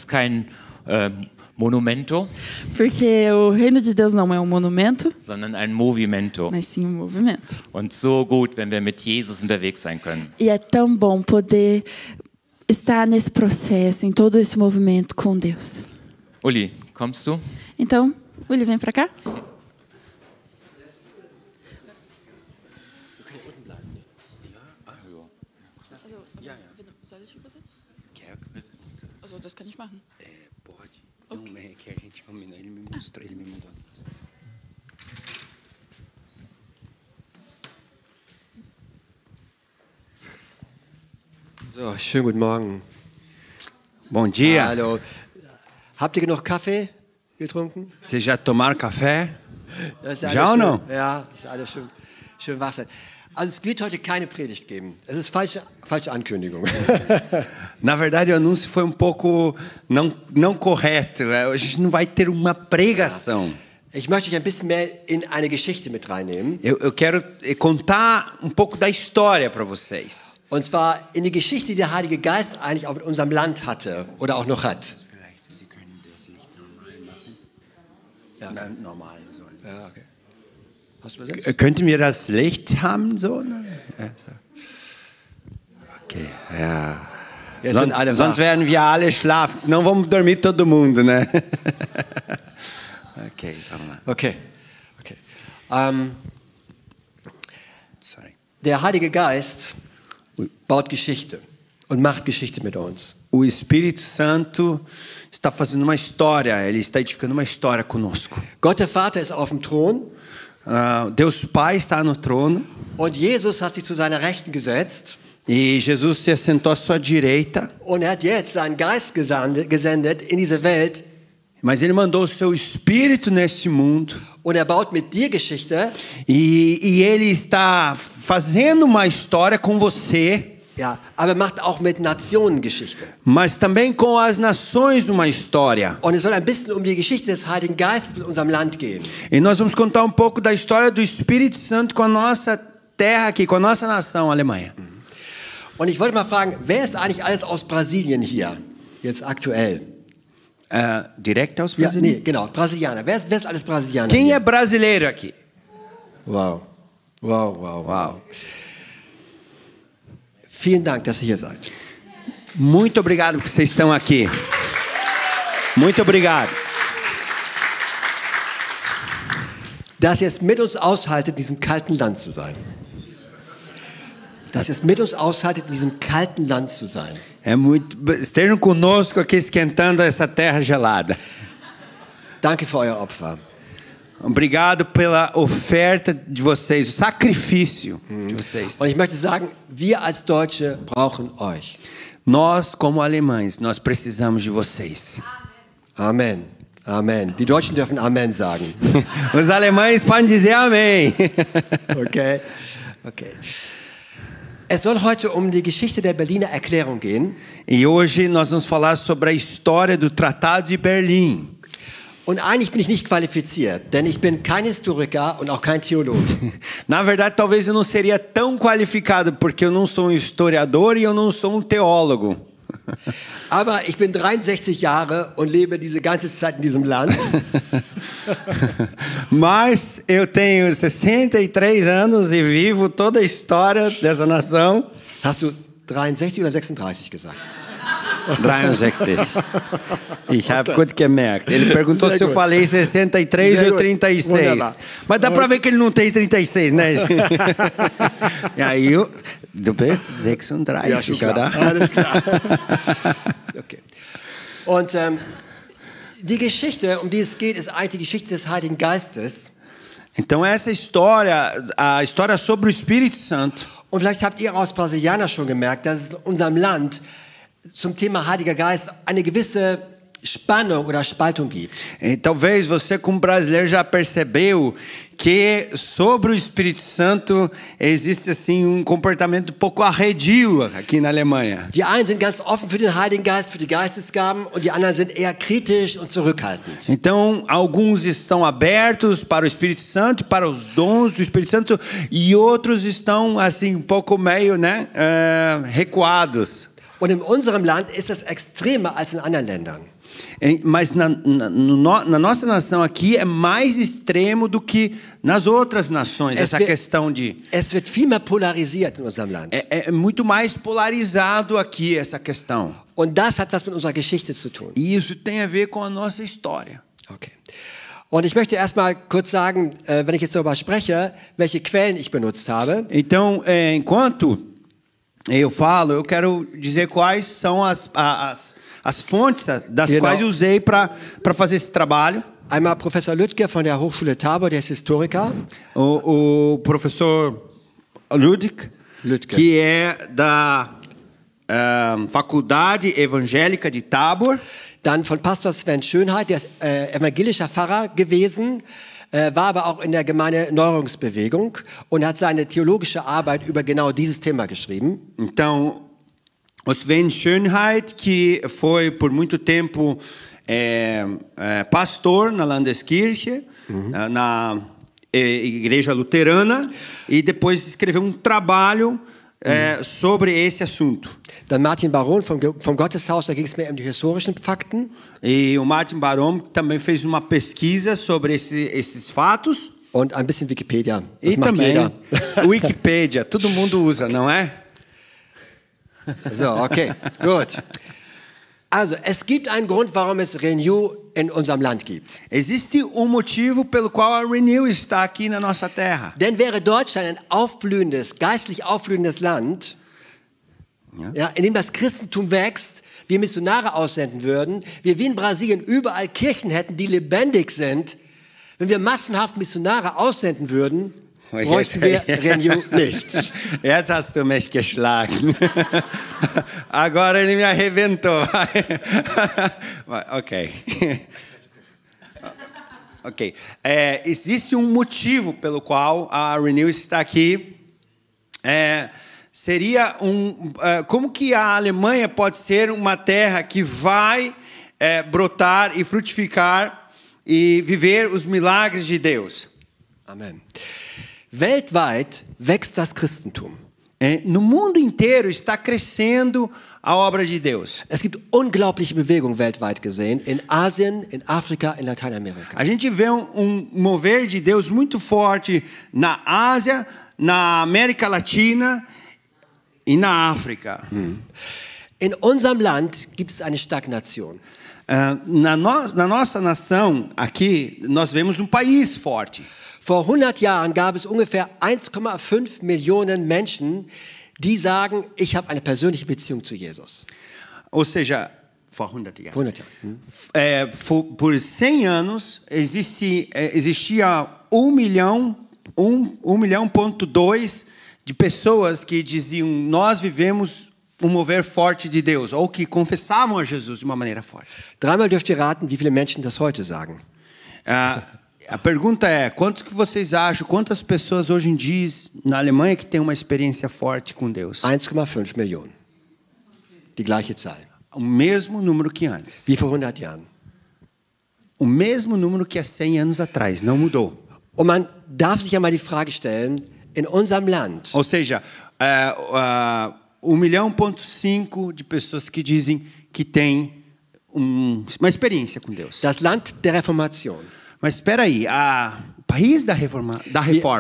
kein Monumento, Porque o reino de Deus não é um monumento, sondern ein Movimento. mas sim um movimento. Und so gut, wenn wir mit Jesus unterwegs sein können. E é tão bom poder estar nesse processo, em todo esse movimento com Deus. Uli, kommst du? Então, Uli, vem pra cá. Also, das kann ich machen. Pode. Não, é que a gente combinou. Ele me mostrou, ele me mandou. So, schönen guten Morgen. Bom dia. Hallo. Habt ihr genug Kaffee getrunken? Vocês já tomaram café? Das ist Ja, alles no? schön, ja, ist alles schön wach sein. Also es wird heute keine Predigt geben. Es ist falsche Ankündigung. Na verdade, o anúncio foi um pouco não correto. A gente não vai ter uma pregação. Ich möchte euch ein bisschen mehr in eine Geschichte mit reinnehmen. Eu quero contar um pouco da história para vocês. Und zwar in die Geschichte, die der Heilige Geist eigentlich auch mit unserem Land hatte oder auch noch hat. Vielleicht, Sie können das nicht normal machen. Ja, normal so. Ja, okay. Hast du übersetzt? Könnten wir das Licht haben so? Okay, ja. Jetzt sind alle Sonst wach. werden wir alle schlafen, senão vamos dormir todo mundo, né? Ok, vamos lá. Okay. Sorry. Der Heilige Geist baut Geschichte und macht Geschichte mit uns. O Espírito Santo está fazendo uma história, ele está edificando uma história conosco. Gott der Vater ist auf dem Thron Deus Pai está no trono und Jesus hat sich zu seiner Rechten gesetzt e Jesus se assentou à sua direita, und er hat jetzt seinen Geist gesendet in diese Welt mas ele mandou o seu Espírito nesse mundo und er baut mit dir Geschichte. e ele está fazendo uma história com você. Ja, aber macht auch mit Nationen Geschichte. Mas também com as nações uma história. Und es soll ein bisschen um die Geschichte des Heiligen Geistes mit unserem Land gehen. E nós vamos contar um pouco da história do Espírito Santo com a nossa terra aqui, com a nossa nação, a Alemanha. Und ich wollte mal fragen, wer ist eigentlich alles aus Brasilien hier, jetzt aktuell? Direkt aus Ja, Brasilien? nee, genau, Brasilianer. Wer ist alles Brasilianer Quem hier? é brasileiro aqui? Wow. Vielen Dank, dass ihr hier seid. Muito obrigado porque vocês estão aqui. Muito obrigado. Dass ihr es mit uns aushaltet, in diesem kalten Land zu sein. Dass ihr es mit uns aushaltet, in diesem kalten Land zu sein. Estejam conosco aqui esquentando essa terra gelada. Danke für euer Opfer. Obrigado pela oferta de vocês, o sacrifício de vocês. Und ich möchte sagen, wir als Deutsche brauchen euch. Nós, como alemães, nós precisamos de vocês. Amen. Amen. Die Deutschen dürfen Amen sagen. Os alemães podem dizer amém. Okay. Es soll heute um die Geschichte der Berliner Erklärung gehen. E hoje nós vamos falar sobre a história do Tratado de Berlim. Und eigentlich bin ich nicht qualifiziert, denn ich bin kein Historiker und auch kein Theologe. Na verdade, talvez eu não seria tão qualificado, porque eu não sou um historiador e eu não sou um teólogo. Aber ich bin 63 Jahre und lebe diese ganze Zeit in diesem Land. Mas eu tenho 63 anos e vivo toda a história dessa nação. Hast du 63 oder 36 gesagt? 63. Ich habe gut gemerkt. Ele perguntou se eu falei 63 ou 36. Mas dá pra ver que ele não tem 36, né? E aí, du bist 36, Ja, oder? alles klar. Okay. Und die Geschichte, um die es geht, ist eigentlich die Geschichte des Heiligen Geistes. Então essa história, a história sobre o Espírito Santo. Und vielleicht habt ihr aus Brasilianer schon gemerkt, dass es in unserem Land zum Thema Heiliger Geist eine gewisse Spannung oder Spaltung gibt. E talvez você, como brasileiro, já percebeu que sobre o Espírito Santo existe assim comportamento um pouco arredio aqui na Alemanha. Die einen sind ganz offen für den Heiligen Geist, für die Geistesgaben, und die anderen sind eher kritisch und zurückhaltend. Então, alguns estão abertos para o Espírito Santo, para os dons do Espírito Santo, e outros estão assim um pouco meio, recuados. Und in unserem Land ist das extremer als in anderen Ländern. Mas na nossa nação aqui é mais extremo do que nas outras nações, essa questão de... Es wird viel mehr polarisiert in unserem Land. É muito mais polarizado aqui essa questão. Und das hat was mit unserer Geschichte zu tun. E isso tem a ver com a nossa história. Okay. Und ich möchte erstmal kurz sagen, wenn ich jetzt darüber spreche, welche Quellen ich benutzt habe. Então, enquanto eu falo, eu quero dizer quais são as fontes das quais eu usei para fazer esse trabalho. Einmal Professor Lüdke von der Hochschule Tabor, der ist Historiker. O professor Lüdke, que é da Faculdade Evangélica de Tabor. Dann von Pastor Sven Schönheit, der ist evangelischer Pfarrer gewesen, war aber auch in der Gemeinde-Erneuerungsbewegung und hat seine theologische Arbeit über genau dieses Thema geschrieben. Então, o Sven Schönheit, que foi por muito tempo pastor na Landeskirche, na igreja luterana, e depois escreveu um trabalho sobre esse assunto. Dann Martin Baron vom Gotteshaus, da ging es mehr um die historischen Fakten. E o Martin Baron também fez uma pesquisa sobre esses fatos. Und ein bisschen Wikipedia. Das macht jeder. Wikipedia, todo mundo usa, não é? So, okay, gut. Also, es gibt einen Grund, warum es Renew in unserem Land gibt. Existe motivo pelo qual a Renew está aqui na nossa terra. Denn wäre Deutschland ein aufblühendes, geistlich aufblühendes Land, ja, in dem das Christentum wächst, wir Missionare aussenden würden, wir wie in Brasilien überall Kirchen hätten, die lebendig sind, wenn wir massenhaft Missionare aussenden würden, bräuchten wir Renew nicht. Jetzt hast du mich geschlagen. Agora ele me arrebentou. Ok. Ok. Existe motivo pelo qual a Renew está aqui. Seria como que a Alemanha pode ser uma terra que vai brotar e frutificar e viver os milagres de Deus? Amen. Weltweit wächst das Christentum. No mundo inteiro está crescendo a obra de Deus. Es gibt unglaubliche Bewegungen weltweit gesehen, in Asien, in Afrika, in Lateinamerika. A gente vê mover de Deus muito forte na Ásia, na América Latina e na África. In unserem Land gibt es eine Stagnation. Na nossa nação, aqui, nós vemos país forte. Vor 100 Jahren gab es ungefähr 1,5 Millionen Menschen, die sagen, ich habe eine persönliche Beziehung zu Jesus. Ou seja, vor 100 Jahren. 100 Jahren. Por 100 anos, existia 1 milhão, 1,2 de pessoas que diziam, nós vivemos mover forte de Deus, ou que confessavam a Jesus de uma maneira forte. Dreimal dürft ihr raten, wie viele Menschen das heute sagen. A pergunta é, quanto que vocês acham, quantas pessoas hoje em dia na Alemanha que têm uma experiência forte com Deus? 1,5 Millionen. Die gleiche Zahl. O mesmo número que antes. Wie vor 100 Jahren. O mesmo número que há 100 anos atrás, não mudou. Und man darf sich ja mal die Frage stellen, in unserem Land. Ou seja, 1,5 milhão de pessoas que dizem que têm uma experiência com Deus. Das Land der Reformation. Mas espera aí, o país da reforma.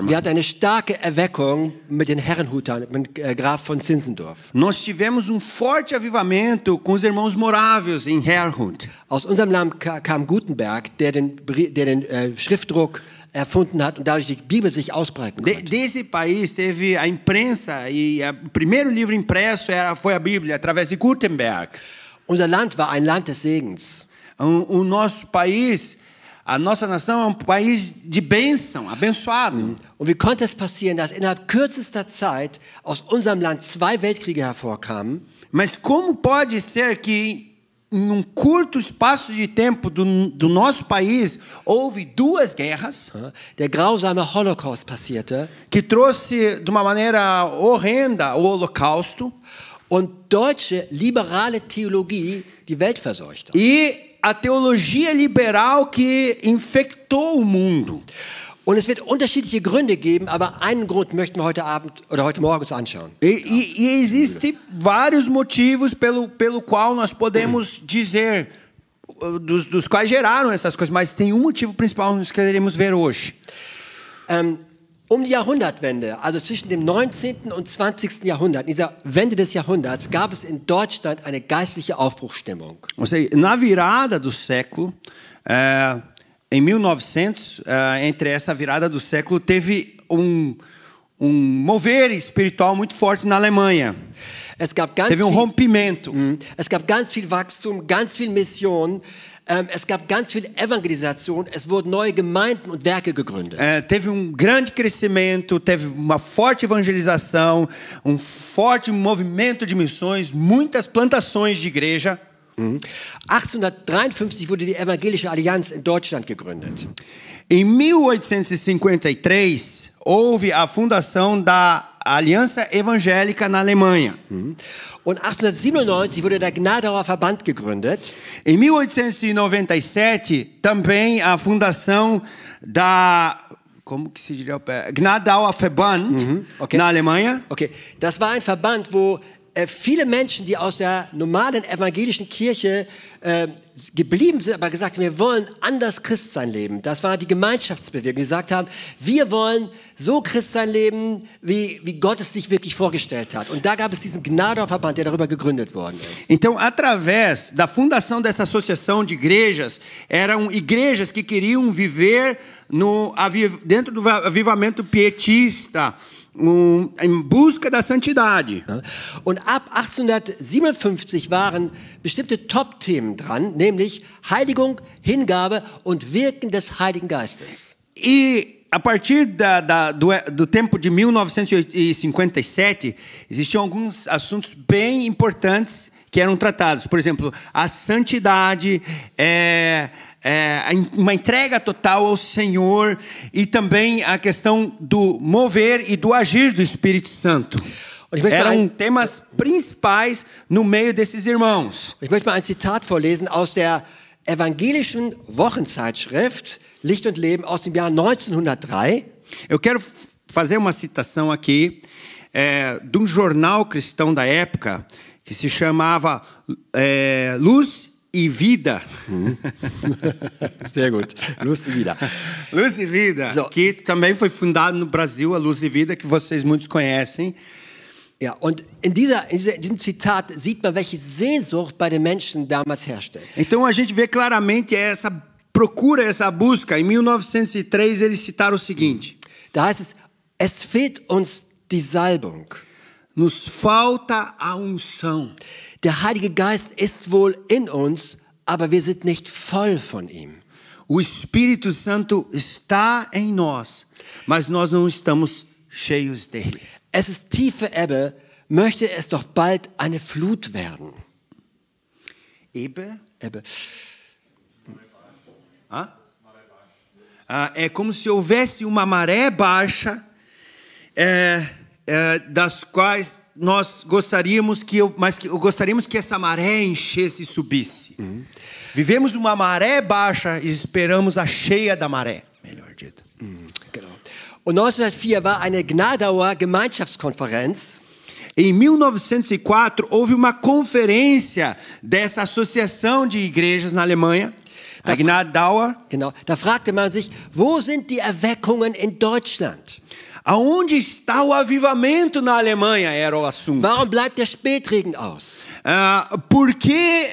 Wir hatten eine starke Erweckung mit den Herrenhutern, mit Graf von Zinzendorf. Nós tivemos forte avivamento com os irmãos morávios em Herrnhut. Aus unserem Land kam Gutenberg, der den Schriftdruck erfunden hat und dadurch die Bibel sich ausbreiten konnte. Desse país teve a imprensa e o primeiro livro impresso foi a Bíblia através de Gutenberg. Unser Land war ein Land des Segens. O nosso país, a nossa nação é país de bênção, abençoado. Und wie konnte es passieren, dass innerhalb kürzester Zeit aus unserem Land 2 Weltkriege hervorkamen? Mas como pode ser que em curto espaço de tempo do nosso país houve 2 guerras? Der grausame Holocaust passierte. Que trouxe de uma maneira horrenda o Holocausto. Und deutsche liberale Theologie die Welt verseuchte. E a teologia liberal que infectou o mundo. Und es wird unterschiedliche Gründe geben, aber einen Grund möchten wir heute Abend oder heute Morgen uns anschauen. E existem vários motivos pelo qual nós podemos dizer dos quais geraram essas coisas, mas tem um motivo principal que nós queremos ver hoje. Die Jahrhundertwende, also zwischen dem 19. und 20. Jahrhundert, in dieser Wende des Jahrhunderts, gab es in Deutschland eine geistliche Aufbruchsstimmung. Ou seja, na virada do século, em 1900, entre essa virada do século, teve um mover espiritual muito forte na Alemanha. Teve um rompimento. Es gab ganz viel Wachstum, ganz viel Mission. Es gab ganz viel Evangelisation. Es wurden neue Gemeinden und Werke gegründet. Teve um grande crescimento, teve uma forte evangelização, forte movimento de missões, muitas plantações de igreja. 1853 wurde die Evangelische Allianz in Deutschland gegründet. Em 1853, houve a fundação da Aliança Evangélica na Alemanha. Und 1897 wurde der Gnadauer Verband gegründet. Em 1897, também a fundação da Gnadauer Verband na Alemanha. Okay, das war ein Verband, wo viele Menschen, die aus der normalen evangelischen Kirche geblieben sind, aber gesagt haben, wir wollen anders Christsein leben. Das war die Gemeinschaftsbewegung, die gesagt haben, wir wollen so Christsein leben, wie Gott es sich wirklich vorgestellt hat. Und da gab es diesen Gnadauer Verband, der darüber gegründet worden ist. Então, através da fundação dessa associação de igrejas, eram igrejas que queriam viver dentro do avivamento pietista, em busca da santidade. Und ab 1857 waren bestimmte Top-Themen dran, nämlich Heiligung, Hingabe und Wirken des Heiligen Geistes. E a partir do tempo de 1957, existiam alguns assuntos bem importantes que eram tratados. Por exemplo, a santidade, uma entrega total ao Senhor e também a questão do mover e do agir do Espírito Santo. Eram temas principais no meio desses irmãos. Ich möchte mal ein Zitat vorlesen aus der evangelischen Wochenzeitschrift Licht und Leben aus dem Jahr 1903. Eu quero fazer uma citação aqui de um jornal cristão da época que se chamava Luz e Vida. Sehr gut. Luz e Vida. Luz e Vida, so, que também foi fundado no Brasil, a Luz e Vida, que vocês muitos conhecem. Ja, und in diesem Zitat sieht man, welche Sehnsucht bei den Menschen damals herrschte. Então a gente vê claramente essa procura, essa busca. Em 1903 eles citaram o seguinte: Da heißt es fehlt uns die Salbung. Nos falta a unção. Der Heilige Geist ist wohl in uns, aber wir sind nicht voll von ihm. O Espírito Santo está em nós, mas nós não estamos cheios dele. Es ist tiefe Ebbe, möchte es doch bald eine Flut werden. Ebbe? Ebbe. É como se houvesse uma maré baixa, das quais nós gostaríamos que essa maré enchesse e subisse. Vivemos uma maré baixa e esperamos a cheia da maré, melhor dito. Genau. Und 1904 war eine Gnadauer Gemeinschaftskonferenz. Em 1904 houve uma conferência dessa associação de igrejas na Alemanha, a Gnadauer. Genau. Da fragte man sich, wo sind die Erweckungen in Deutschland? Aonde está o avivamento na Alemanha, era o assunto. Warum bleibt der Spätregen aus? Por que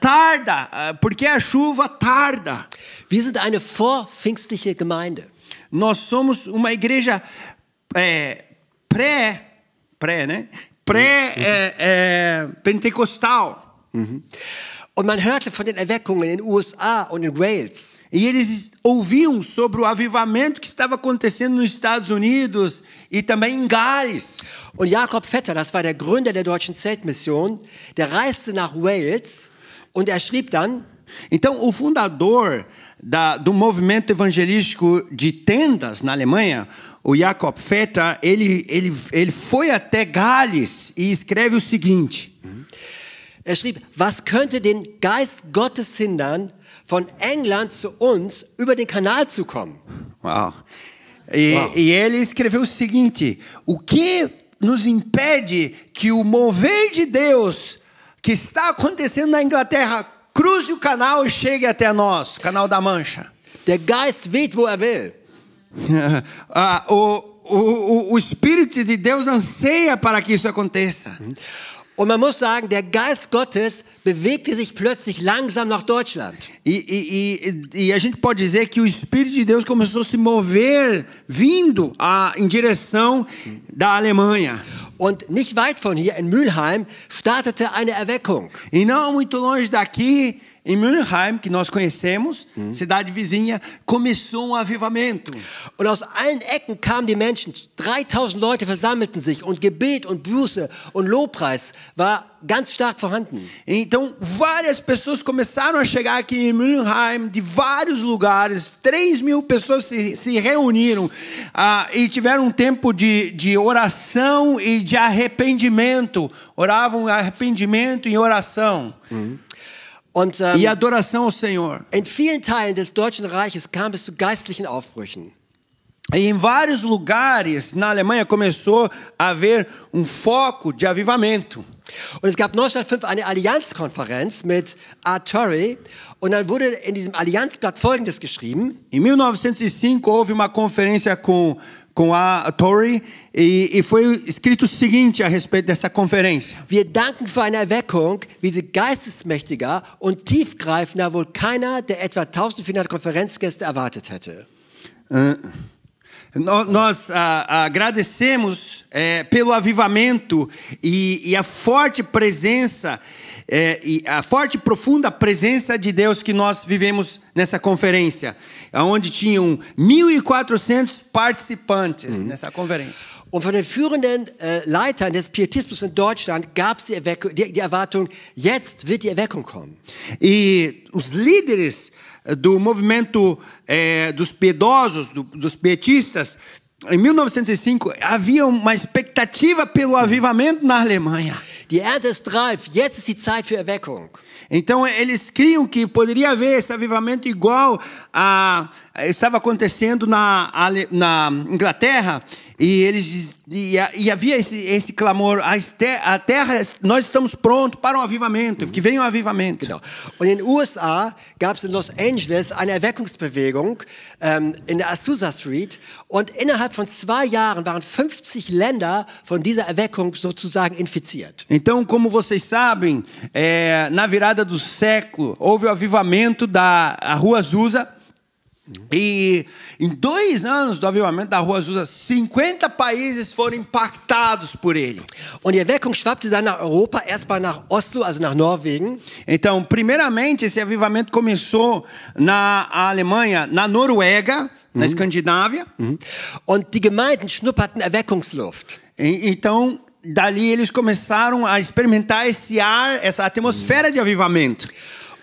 tarda? Por que a chuva tarda? Wir sind eine vorpfingstliche Gemeinde. Nós somos uma igreja pré-pentecostal. Und man hörte von den Erweckungen in den USA und in Wales. E eles ouviam sobre o avivamento que estava acontecendo nos Estados Unidos e também em Gales. Und Jakob Vetter, das war der Gründer der Deutschen Zeltmission, der reiste nach Wales und er schrieb dann. Então, o fundador do movimento evangelístico de tendas na Alemanha, o Jakob Vetter, ele foi até Gales e escreve o seguinte. Er schrieb, was könnte den Geist Gottes hindern, von England zu uns über den Kanal zu kommen? Uau. E ele escreveu o seguinte: o que nos impede que o mover de Deus que está acontecendo na Inglaterra cruze o canal e chegue até nós, Canal da Mancha. Der Geist weht, wo will. O Espírito de Deus anseia para que isso aconteça. Und man muss sagen, der Geist Gottes bewegte sich plötzlich langsam nach Deutschland. E a gente pode dizer que o Espírito de Deus começou a se mover, vindo em direção da Alemanha. Und nicht weit von hier, in Mülheim, startete eine Erweckung. E não muito longe daqui, em Mülheim, que nós conhecemos, cidade vizinha, começou um avivamento. Und aus allen Ecken kamen die Menschen. 3000 Leute versammelten sich und Gebet und Buße und Lobpreis war ganz stark vorhanden. Então, várias pessoas começaram a chegar aqui em Mülheim, de vários lugares. 3.000 pessoas se reuniram e tiveram um tempo de oração e de arrependimento. Oravam arrependimento e oração. Und, e adoração ao Senhor. In vielen Teilen des Deutschen Reiches kam es zu geistlichen Aufbrüchen. E em vários lugares na Alemanha começou a haver um foco de avivamento. Und es gab 1905 eine Allianzkonferenz mit Art Torrey und dann wurde in diesem Allianzblatt Folgendes geschrieben. Em 1905 houve uma conferência com a Torrey e foi escrito o seguinte a respeito dessa conferência. Wir danken für eine Erweckung, wie sie geistesmächtiger und tiefgreifender wohl keiner der etwa 1400 Konferenzgäste erwartet hätte. Nós agradecemos pelo avivamento e a forte presença e a forte e profunda presença de Deus que nós vivemos nessa conferência, onde tinham 1.400 participantes nessa conferência. Und von den führenden Leitern des Pietismus in Deutschland gab es die Erwartung, jetzt wird die Erweckung kommen. E os líderes do movimento dos piedosos, dos pietistas, em 1905 havia uma expectativa pelo avivamento na Alemanha. Die Ernte ist reif, jetzt ist die Zeit für Erweckung. Então eles criam que poderia haver esse avivamento igual estava acontecendo na Inglaterra e havia esse clamor, a terra, nós estamos prontos para um avivamento, que venha um avivamento. Genau. Und in den USA gab es in Los Angeles eine Erweckungsbewegung in der Azusa Street und innerhalb von 2 Jahren waren 50 Länder von dieser Erweckung sozusagen infiziert. Então, como vocês sabem, na virada do século houve o avivamento da Rua Azusa. E em 2 anos do avivamento da Rua Azusa, 50 países foram impactados por ele. Und die Erweckung schwappte dann nach Europa, erstmal nach Oslo, also nach Norwegen. Então, primeiramente, esse avivamento começou na Alemanha, na Noruega, na Escandinávia. Und die Gemeinden schnupperten Erweckungsluft. Então, dali eles começaram a experimentar esse ar, essa atmosfera de avivamento.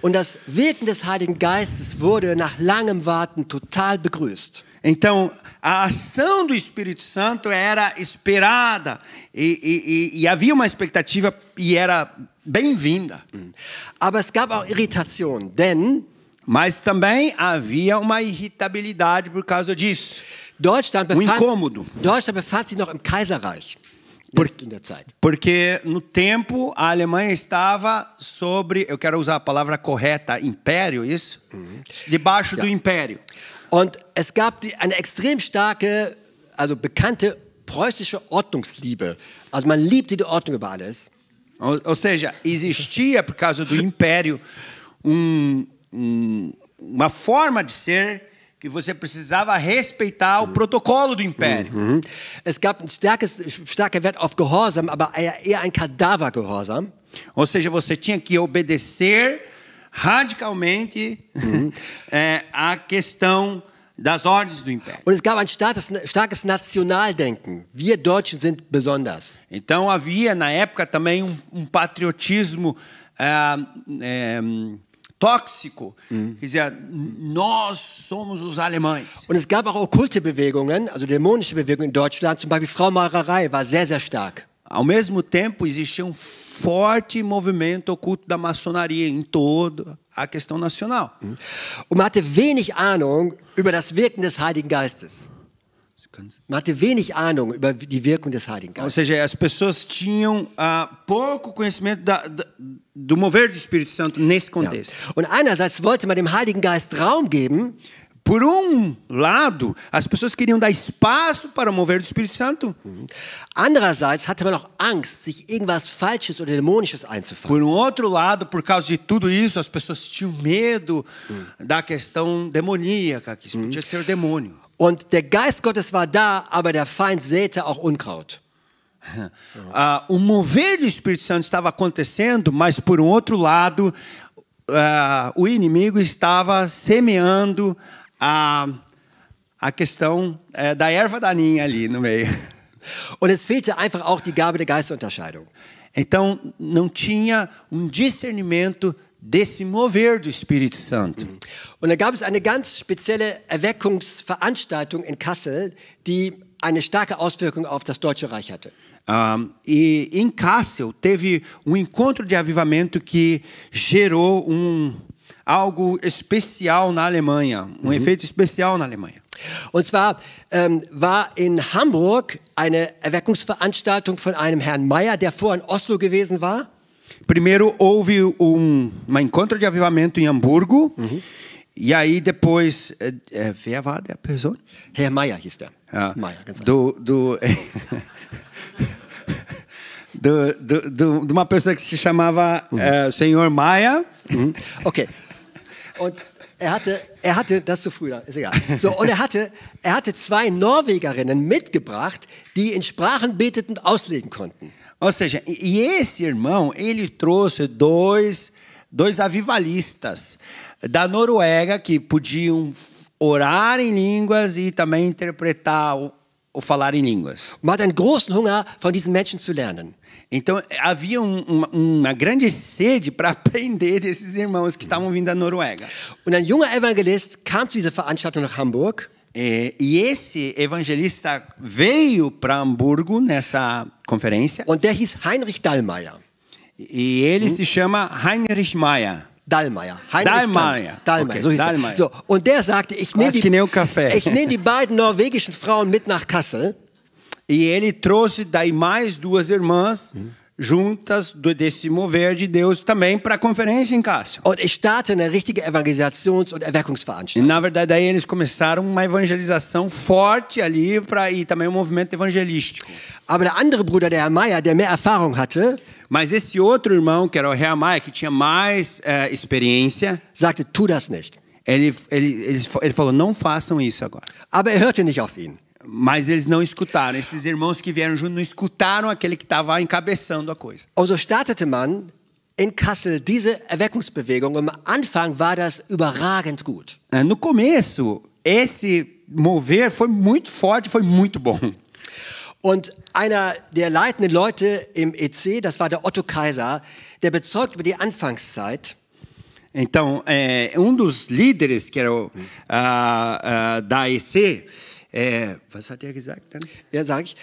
Und das Wirken des Heiligen Geistes wurde nach langem Warten total begrüßt. Então, a ação do Espírito Santo era esperada e havia uma expectativa e era bem-vinda. Aber es gab auch Irritation, denn mas também havia uma irritabilidade por causa disso. Deutschland incômodo. Befand sich noch im Kaiserreich. Porque no tempo a Alemanha estava sobre, eu quero usar a palavra correta, império, isso? Debaixo do império. Und es gab eine extrem starke, also bekannte preußische Ordnungsliebe. Also man liebte die Ordnung über alles. Ou seja, existia por causa do império uma forma de ser que você precisava respeitar o protocolo do império. Es gab ein starker Wert auf Gehorsam, aber eher ein Kadavergehorsam. Ou seja, você tinha que obedecer radicalmente a questão das ordens do império. Und es gab ein starkes Nationaldenken. Wir Deutschen sind besonders. Então havia na época também patriotismo tóxico, que dizia, nós somos os alemães. Und es gab auch okkulte Bewegungen, also dämonische Bewegungen in Deutschland, zum Beispiel Fraumaurerei war sehr, sehr stark. Ao mesmo tempo, existia forte movimento oculto da maçonaria em toda a questão nacional. Und man hatte wenig Ahnung über das Wirken des Heiligen Geistes. Man hatte wenig Ahnung über die Wirkung des Heiligen Ou Geistes. seja, as pessoas tinham pouco conhecimento do mover do Espírito Santo nesse contexto. Ja. Und einerseits wollte man dem Heiligen Geist Raum geben, Por lado, as pessoas queriam dar espaço para o mover do Espírito Santo. andererseits hatte man auch Angst, sich irgendwas Falsches oder Dämonisches einzufangen. Por outro lado, por causa de tudo isso, as pessoas tinham medo da questão demoníaca, que isso podia ser o demônio. Und der Geist Gottes war da, aber der Feind säte auch Unkraut. O mover do Espírito Santo estava acontecendo, mas por um outro lado, o inimigo estava semeando a questão da erva daninha ali no meio. Und es fehlte einfach auch die Gabe der Geistunterscheidung. Então, não tinha discernimento desse mover do Espírito Santo. Und da gab es eine ganz spezielle Erweckungsveranstaltung in Kassel, die eine starke Auswirkung auf das Deutsche Reich hatte. E em Kassel teve encontro de avivamento que gerou algo especial na Alemanha, efeito especial na Alemanha. Und zwar war in Hamburg eine Erweckungsveranstaltung von einem Herrn Meyer, der vorher in Oslo gewesen war. Primeiro houve encontro de avivamento em Hamburgo, e aí depois, wer war der Person? Herr Meyer hieß der. Ja, Meyer, ganz de uma pessoa que se chamava Senhor Maia. Okay. Und er hatte, das ist zu früh, ist egal. So, und er hatte zwei Norwegerinnen mitgebracht, die in Sprachen beteten und auslegen konnten. Ou seja, e esse irmão, ele trouxe dois avivalistas da Noruega que podiam orar em línguas e também interpretar o falar em línguas. Man hat einen großen Hunger, von diesen Menschen zu lernen. Então, havia uma grande sede para aprender desses irmãos que estavam vindo da Noruega. Und ein junger Evangelist kam zu dieser Veranstaltung nach Hamburg. E esse evangelista veio para Hamburgo nessa conferência. Und der hieß Heinrich Dallmayr. E ele se chama Heinrich Meyer. Dallmayr. Dallmayr. Dallmayr, Okay, so hieß Dallmayr. er. So, und der sagte, ich nehme die beiden norwegischen Frauen mit nach Kassel. E ele trouxe daí mais duas irmãs juntas desse mover de Deus também para a conferência em Kassel. Und ich starte eine richtige Erwangelisations- und E Erweckungsveranstaltung. na verdade aí eles começaram uma evangelização forte ali e também um movimento evangelístico. Aber der andere Bruder, der Herr Meyer, der mehr Erfahrung hatte, Mas esse outro irmão, que era o Herr Maia, que tinha mais experiência, sagte, tu das nicht. ele falou, não façam isso agora. Aber er hörte nicht auf ihn. Mas eles não escutaram. Esses irmãos que vieram junto não escutaram aquele que estava encabeçando a coisa. Und so startete man in Kassel diese Erweckungsbewegung. Und am Anfang war das überragend gut. No começo, esse mover foi muito forte, foi muito bom. Und einer der leitenden Leute im EC, das war der Otto Kaiser, der bezeugt über die Anfangszeit. Então, dos líderes, que era da EC, was hat er gesagt dann? Ja, sag ich.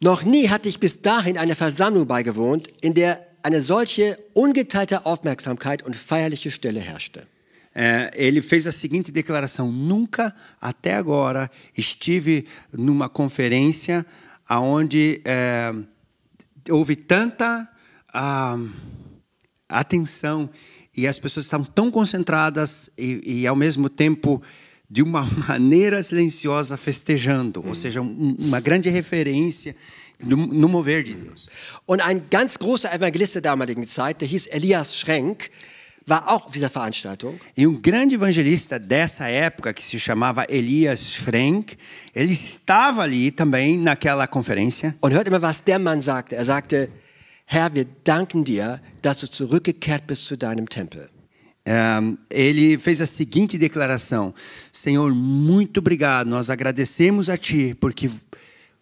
Noch nie hatte ich bis dahin einer Versammlung beigewohnt, in der eine solche ungeteilte Aufmerksamkeit und feierliche Stille herrschte. Ele fez a seguinte declaração: nunca até agora estive numa conferência onde houve tanta atenção e as pessoas estavam tão concentradas e ao mesmo tempo de uma maneira silenciosa festejando, ou seja, uma grande referência no mover de Deus. Und ein ganz großer Evangelist der damaligen Zeit, der hieß Elias Schrenk, war auch auf dieser Veranstaltung. E grande evangelista dessa época, que se chamava Elias Schrenk, ele estava ali também naquela conferência. Und hört immer, was der Mann sagte. Er sagte, Herr, wir danken dir, dass du zurückgekehrt bist zu deinem Tempel. Ele fez a seguinte declaração: Senhor, muito obrigado, nós agradecemos a Ti, porque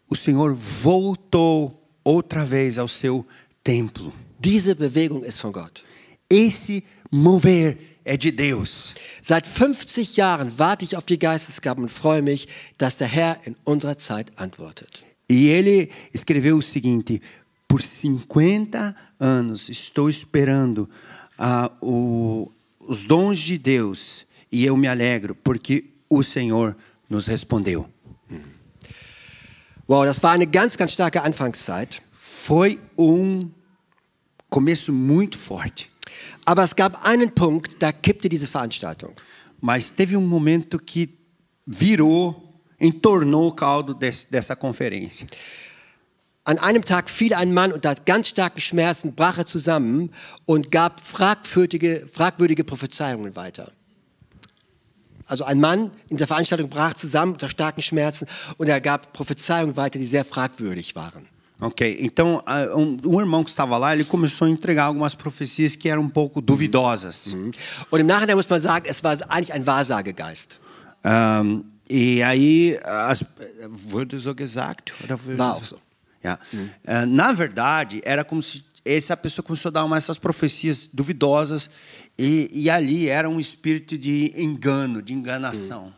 o Senhor voltou outra vez ao seu templo. Diese Bewegung ist von Gott. Esse mover é de Deus. Seit 50 Jahren warte ich auf die Geistesgaben und freue mich, dass der Herr in unserer Zeit antwortet. E ele escreveu o seguinte: por 50 anos estou esperando os dons de Deus e eu me alegro porque o Senhor nos respondeu. Wow, das war eine ganz, ganz starke Anfangszeit. Foi começo muito forte. Aber es gab einen Punkt, da kippte diese Veranstaltung. Mas teve momento que entornou o caldo dessa conferência. An einem Tag fiel ein Mann unter ganz starken Schmerzen, brach er zusammen und gab fragwürdige Prophezeiungen weiter. Also ein Mann in der Veranstaltung brach zusammen unter starken Schmerzen und er gab Prophezeiungen weiter, die sehr fragwürdig waren. Ok, então irmão que estava lá, ele começou a entregar algumas profecias que eram pouco duvidosas. Und im Nachhinein muss man sagen, es war eigentlich ein Wahrsagegeist. E aí, wurde so gesagt? War auch so. Yeah. Na verdade, era como se essa pessoa começou a dar essas profecias duvidosas e ali era espírito de engano, de enganação.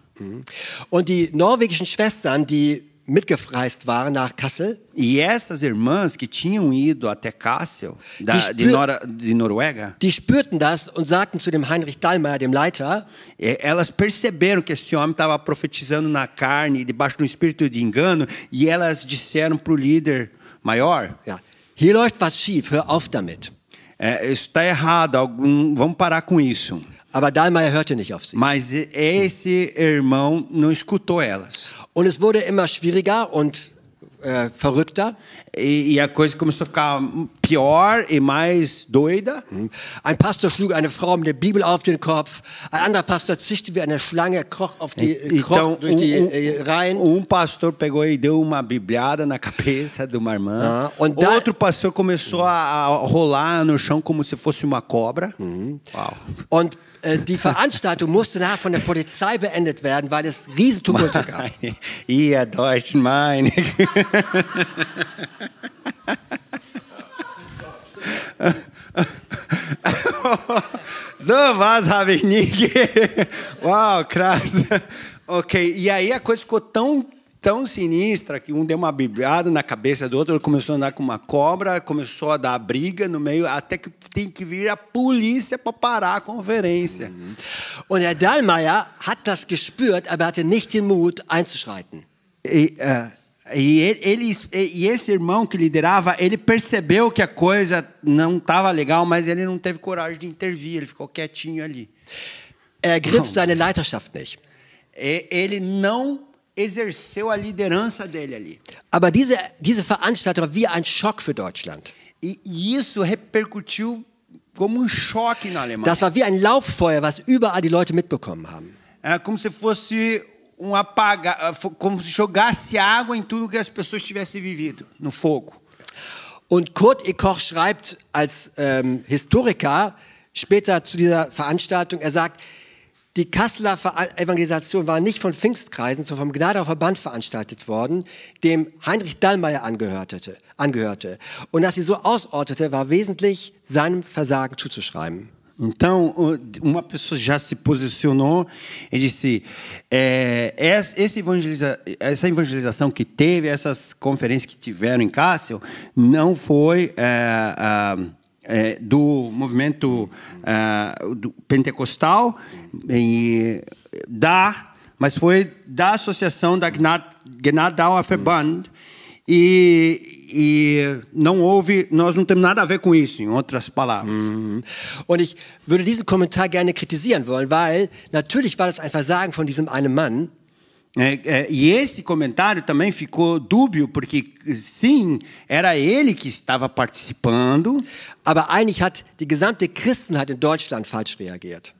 Und die norwegischen Schwestern, die mitgereist waren nach Kassel. E essas irmãs que tinham ido até Kassel, de Noruega, die spürten das und sagten zu dem Heinrich Dallmayr, dem Leiter, elas perceberam que esse homem estava profetizando na carne, debaixo de espírito de engano, e elas disseram para o líder maior: ja, hier läuft was schief, hör auf damit. Isso está errado, vamos parar com isso. Aber Dallmayr hörte nicht auf sie. Mas esse irmão não escutou elas. Und es wurde immer schwieriger und verrückter. E a coisa começou a ficar pior e mais doida. Ein Pastor schlug eine Frau mit der Bibel auf den Kopf. Ein anderer Pastor zischte wie eine Schlange, kroch durch die Reihen. Pastor pegou e deu uma bibliada na cabeça de uma irmã. Outro pastor começou a rolar no chão como se fosse uma cobra. Wow. Und die Veranstaltung musste da von der Polizei beendet werden, weil es Riesentumulte gab. Ihr Deutschen, meine. So was habe ich nie. Uau, krass. Ok, e aí a coisa ficou tão sinistra que deu uma bibliada na cabeça do outro, começou a andar com uma cobra, começou a dar briga no meio, até que tem que vir a polícia para parar a conferência. Und Herr Dallmayr hat das gespürt, aber hatte nicht den Mut einzuschreiten. E esse irmão que liderava, ele percebeu que a coisa não estava legal, mas ele não teve coragem de intervir, ele ficou quietinho ali. Ergriff seine Leiterschaft nicht. Ele não exerceu a liderança dele ali. Aber diese Veranstaltung war wie ein Schock für Deutschland. E isso repercutiu como choque na Alemanha. Das war wie ein Lauffeuer, was überall die Leute mitbekommen haben. É como se fosse como se jogasse água em tudo que as pessoas tivessem vivido, no fogo. Und Kurt Ekoch schreibt als Historiker später zu dieser Veranstaltung, er sagt, die Kasseler Evangelisation war nicht von Pfingstkreisen, sondern vom Gnadener Verband veranstaltet worden, dem Heinrich Dallmayr angehörte. Und dass sie so ausordnete, war wesentlich seinem Versagen zuzuschreiben. Então, uma pessoa já se posicionou e disse: essa evangelização que teve, essas conferências que tiveram em Kassel, não foi do movimento do pentecostal, mas foi da associação da Gnadener Verband e nós não temos nada a ver com isso, em outras palavras. Und ich würde diesen Kommentar gerne kritisieren wollen, weil natürlich war das ein Versagen von diesem einen Mann. E esse comentário também ficou dúbio, porque sim, era ele que estava participando. Aber eigentlich hat die gesamte Christenheit in Deutschland falsch reagiert.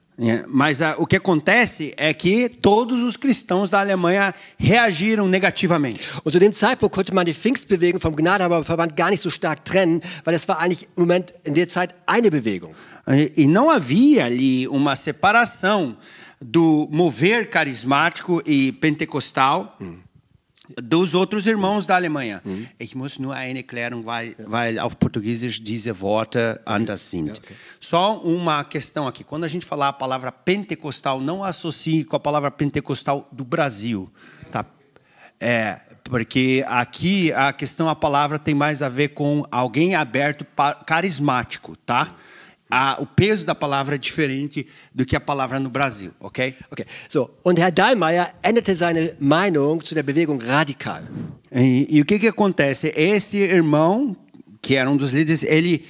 Mas o que acontece é que todos os cristãos da Alemanha reagiram negativamente. Und zu dem Zeitpunkt konnte man die Pfingstbewegung vom Gnadener Verband gar nicht so stark trennen, weil es war eigentlich im Moment in der Zeit eine Bewegung. E não havia ali uma separação do mover carismático e pentecostal dos outros irmãos da Alemanha. Ich muss nur eine Erklärung, weil auf Portugiesisch diese Worte anders sind. Ja, okay. Só uma questão aqui. Quando a gente falar a palavra pentecostal, não associe com a palavra pentecostal do Brasil, tá? Porque aqui a palavra tem mais a ver com alguém aberto carismático, tá? o peso da palavra é diferente do que a palavra no Brasil, ok? Okay. So, und Herr Dallmayr änderte seine Meinung zu der Bewegung radikal. E o que acontece? Esse irmão, que era um dos líderes, ele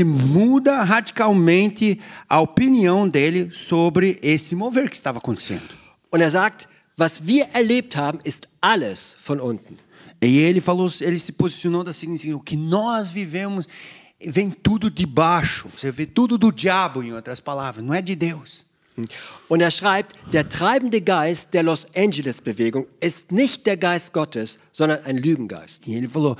muda radicalmente a opinião dele sobre esse mover que estava acontecendo. Und sagt, was wir erlebt haben, ist alles von unten. E ele se posicionou da seguinte maneira: o que nós vivemos vem tudo de baixo. Você vê tudo do diabo, em outras palavras, não é de Deus. Und schreibt, der treibende Geist der Los Angeles-Bewegung ist nicht der Geist Gottes, sondern ein Lügengeist. E ele falou: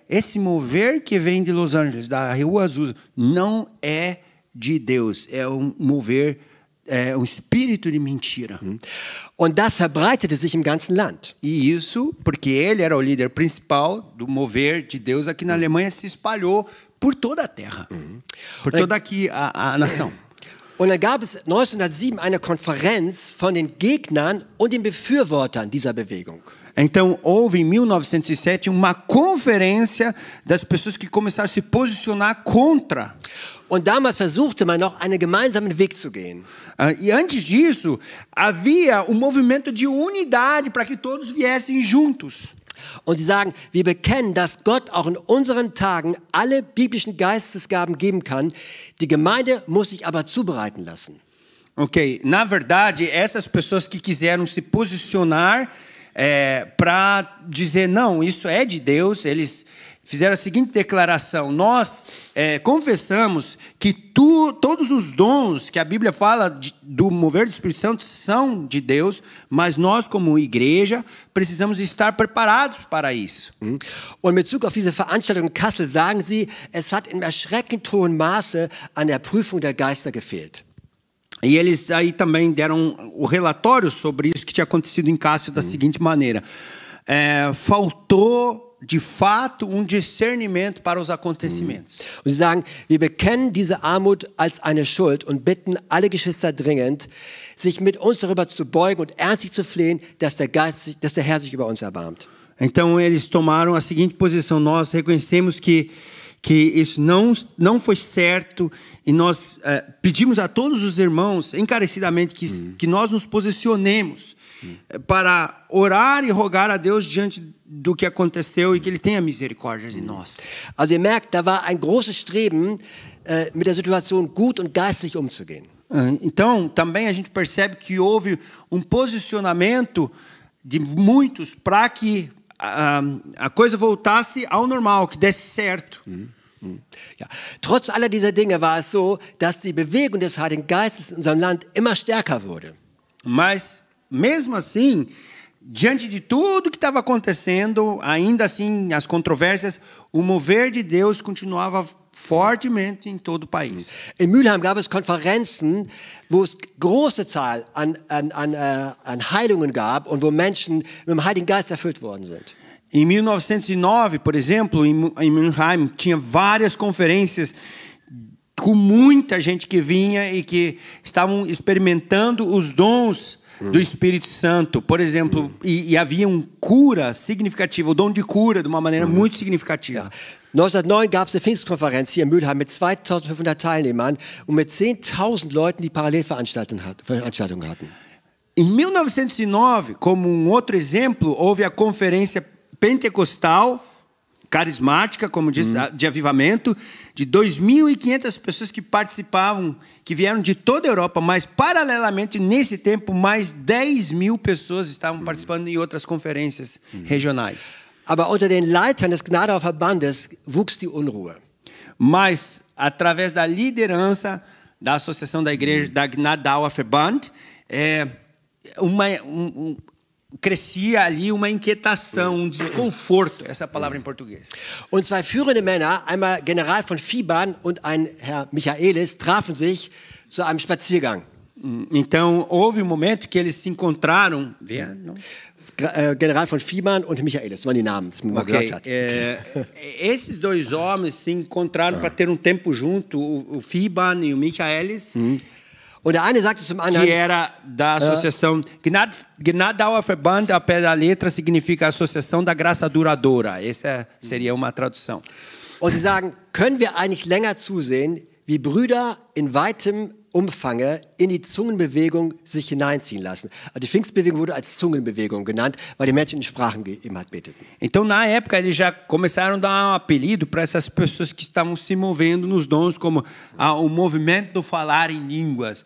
esse mover que vem de Los Angeles, da Rua Azul, não é de Deus, é um mover, um espírito de mentira. Und das verbreitete sich im ganzen Land. E isso, porque ele era o líder principal do mover de Deus aqui na Alemanha, se espalhou por toda a terra, por toda aqui a nação. Und dann gab es 1907 eine Konferenz von den Gegnern und den Befürwortern dieser Bewegung. Então, houve em 1907 uma conferência das pessoas que começaram a se posicionar contra. Und damals versuchte man noch einen gemeinsamen Weg zu gehen. E antes disso, havia um movimento de unidade para que todos viessem juntos. Und sie sagen, wir bekennen, dass Gott auch in unseren Tagen alle biblischen Geistesgaben geben kann. Die Gemeinde muss sich aber zubereiten lassen. Ok, na verdade, essas pessoas que quiseram se posicionar para dizer, não, isso é de Deus, eles fizeram a seguinte declaração: nós confessamos que todos os dons que a Bíblia fala do mover do Espírito Santo são de Deus, mas nós, como igreja, precisamos estar preparados para isso. Und mit Bezug auf diese Veranstaltung in Kassel sagen sie, es hat in erschreckend hohem Maße an der Prüfung der Geister gefehlt. E eles aí também deram o relatório sobre isso que tinha acontecido em Cássio da seguinte maneira: faltou de fato discernimento para os acontecimentos. Und sie sagen, wir bekennen diese Armut als eine Schuld und bitten alle Geschwister dringend, sich mit uns darüber zu beugen und ernstlich zu flehen, dass der Herr sich über uns erbarmt. Então eles tomaram a seguinte posição: nós reconhecemos que isso não foi certo, e nós pedimos a todos os irmãos encarecidamente que nós nos posicionemos para orar e rogar a Deus diante do que aconteceu e que Ele tenha misericórdia de nós. Also ihr merkt, da war ein großes Streben, mit der Situation gut und geistlich umzugehen. Então também a gente percebe que houve posicionamento de muitos para que a coisa voltasse ao normal, que desse certo. Ja. Trotz aller dieser Dinge war es so, dass die Bewegung des Heiligen Geistes in unserem Land immer stärker wurde. Mas, mesmo assim, diante de tudo que estava acontecendo, ainda assim, as controvérsias, o mover de Deus continuava fortemente em todo o país. In Mülheim gab es Konferenzen, wo es große Zahl an Heilungen gab und wo Menschen mit dem Heiligen Geist erfüllt worden sind. Em 1909, por exemplo, em Mülheim, tinha várias conferências com muita gente que vinha e que estavam experimentando os dons do Espírito Santo. Por exemplo, e havia cura significativa, o dom de cura de uma maneira muito significativa. Ja. 1909 gab es eine Pfingstkonferenz hier in Mülheim mit 2.500 Teilnehmern und mit 10.000 Leuten, die Parallelveranstaltungen hatten. Em 1909, como outro exemplo, houve a conferência pentecostal, carismática, como diz, de avivamento, de 2.500 pessoas que participavam, que vieram de toda a Europa, mas paralelamente, nesse tempo, mais 10.000 pessoas estavam participando em outras conferências regionais. Aber unter den Leitern des Gnadauer Verbandes wuchs die Unruhe. Mas, através da liderança da Associação da Igreja, da Gnadauer Verband, crescia ali uma inquietação, desconforto, essa palavra em português. Und zwei führende Männer, einmal General von Fiban und ein Herr Michaelis, trafen sich zu einem Spaziergang. Então, houve momento que eles se encontraram. General von Fiban und Michaelis, das waren die Namen, das man mal gehört hat. Esses dois homens se encontraram para ter tempo junto, o Fiban e o Michaelis. Und der eine sagte zum anderen, que era da associação Gnadauer Verband, ao pé da letra significa Associação da Graça Duradoura. Essa seria uma tradução. Und sie sagen, können wir eigentlich länger zusehen, wie Brüder in weitem Umfange in die Zungenbewegung sich hineinziehen lassen. Also die Pfingstbewegung wurde als Zungenbewegung genannt, weil die Menschen in Sprachen eben halt beteten. Então, na época, eles já começaram a dar um apelido para essas pessoas que estavam se movendo nos dons, como o movimento do falar em línguas.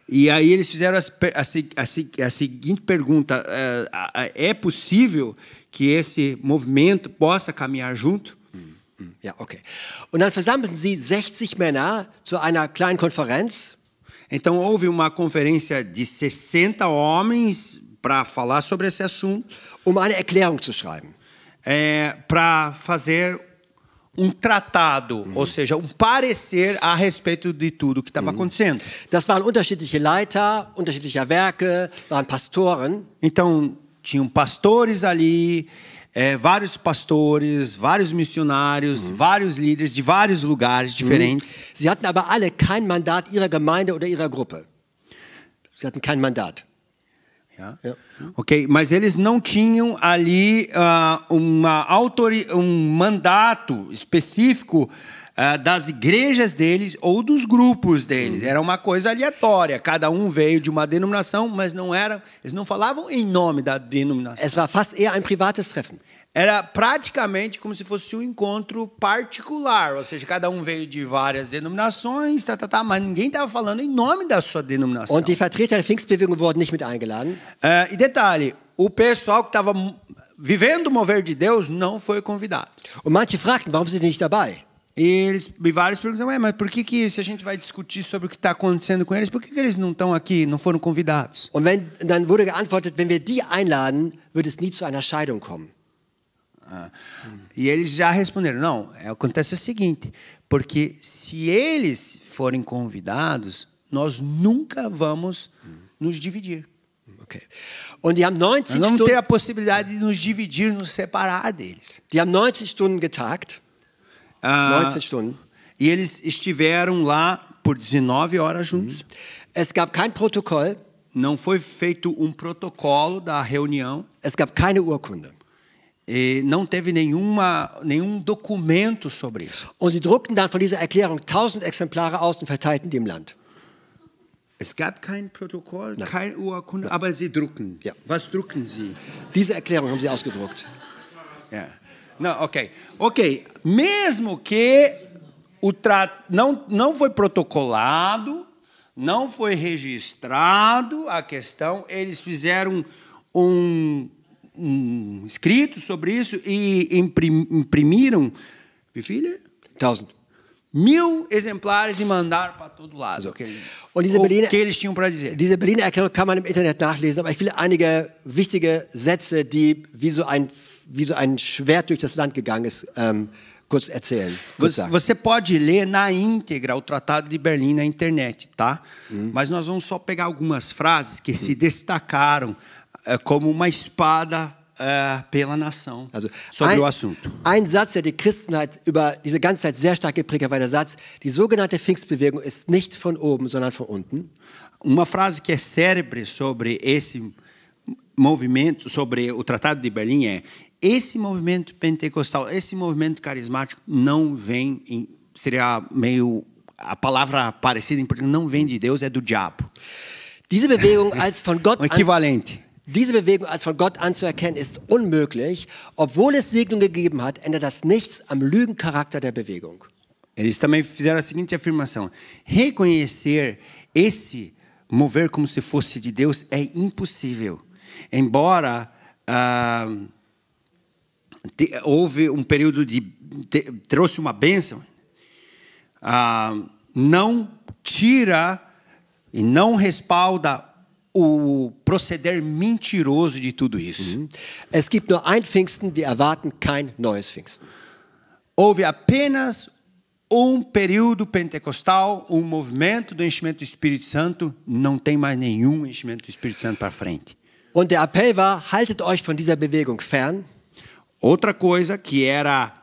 E aí eles fizeram a seguinte pergunta: é possível que esse movimento possa caminhar junto? Ja, okay. Und dann versammelten sie 60 Männer zu einer kleinen Konferenz. Então houve uma conferência de 60 homens para falar sobre esse assunto, eine Erklärung zu schreiben. Para fazer um tratado, ou seja, um parecer a respeito de tudo que estava acontecendo. Das waren unterschiedliche Leiter, unterschiedlicher Werke, waren Pastoren. Então tinham pastores ali, vários pastores, vários missionários, vários líderes de vários lugares diferentes. Sie hatten aber alle kein Mandat ihrer Gemeinde oder ihrer Gruppe. Sie hatten kein Mandat. Ja. Ok, mas eles não tinham ali um mandato específico das igrejas deles ou dos grupos deles. Era uma coisa aleatória. Cada um veio de uma denominação, mas eles não falavam em nome da denominação. Es war fast eher ein privates Treffen. Era praticamente como se fosse um encontro particular, ou seja, cada um veio de várias denominações, mas ninguém estava falando em nome da sua denominação. Und die Vertreter der Pfingstbewegung wurden nicht mit eingeladen. E detalhe, o pessoal que estava vivendo o mover de Deus não foi convidado. Und manche fragten, warum sind sie nicht dabei? E vários perguntam, mas por que se a gente vai discutir sobre o que está acontecendo com eles, por que eles não estão aqui, não foram convidados? Und dann wurde geantwortet, wenn wir die einladen, wird es nie zu einer Scheidung kommen. E eles já responderam, não, acontece o seguinte, porque se eles forem convidados, nós nunca vamos nos dividir. Okay. Und die haben 90 Nós vamos Stunden, ter a possibilidade de nos dividir, nos separar deles. die haben 90 Stunden getagt. 19 Stunden. E eles estiveram lá por 19 horas juntos. Es gab kein Protokoll. Não foi feito um protocolo da reunião. Es gab keine Urkunde. E não teve nenhum documento sobre isso. Und sie druckten dann von dieser Erklärung 1000 Exemplare aus und verteilten die im Land. Es gab kein Protokoll, keine Urkunde, aber sie drucken. Ja. Was drucken sie? Diese Erklärung haben sie ausgedruckt. Ja. Não, ok. Mesmo que não foi protocolado, não foi registrado a questão, eles fizeram um escrito sobre isso e imprimiram, wie viele? 1000. 1000 exemplares e mandaram para todo lado. Und diese O que eles tinham para dizer. Diese Berliner Erklärung kann man im Internet nachlesen, aber ich will einige wichtige Sätze, die wie so ein Schwert durch das Land gegangen ist, kurz erzählen. Você pode ler na íntegra o Tratado de Berlim na internet, tá? Mas nós vamos só pegar algumas frases que se destacaram como uma espada pela nação sobre o assunto. Ein Satz, der die Christenheit über diese ganze Zeit sehr stark geprägt hat, war der Satz: Die sogenannte Pfingstbewegung ist nicht von oben, sondern von unten. Uma frase que é célebre sobre esse movimento, sobre o Tratado de Berlim é: esse movimento pentecostal, esse movimento carismático não vem, seria meio a palavra parecida em português, não vem de Deus, é do diabo. Diese Bewegung als von Gott equivalente. Diese Bewegung als von Gott anzuerkennen ist unmöglich. Obwohl es Segnung gegeben hat, ändert das nichts am Lügencharakter der Bewegung. Eles também fizeram a seguinte afirmação: reconhecer esse mover como se fosse de Deus é impossível. Embora houve um período trouxe uma bênção, não tira e não respalda o proceder mentiroso de tudo isso. Es gibt nur ein Pfingsten, wir erwarten kein neues Pfingsten. Houve apenas período pentecostal, movimento do enchimento do Espírito Santo, não tem mais nenhum enchimento do Espírito Santo para frente. Und der Appell war: haltet euch von dieser Bewegung fern. Outra coisa que era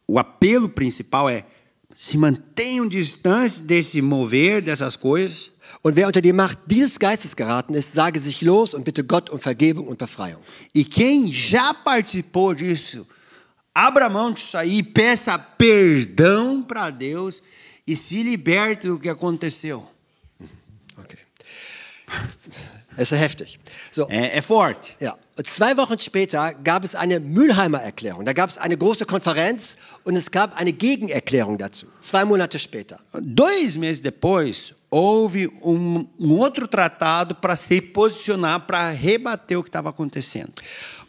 o apelo principal é: se mantenham distantes desse mover, dessas coisas. Und wer unter die Macht dieses Geistes geraten ist, sage sich los und bitte Gott um Vergebung und Befreiung. E quem já participou disso, abra mão disso aí, peça perdão para Deus e se liberte do que aconteceu. Okay. Es ist heftig. So. É forte. Ja. Und 2 Wochen später gab es eine Mülheimer Erklärung. Da gab es eine große Konferenz und es gab eine Gegenerklärung dazu. 2 Monate später. 2 meses depois, houve outro tratado para se posicionar, para rebater o que estava acontecendo.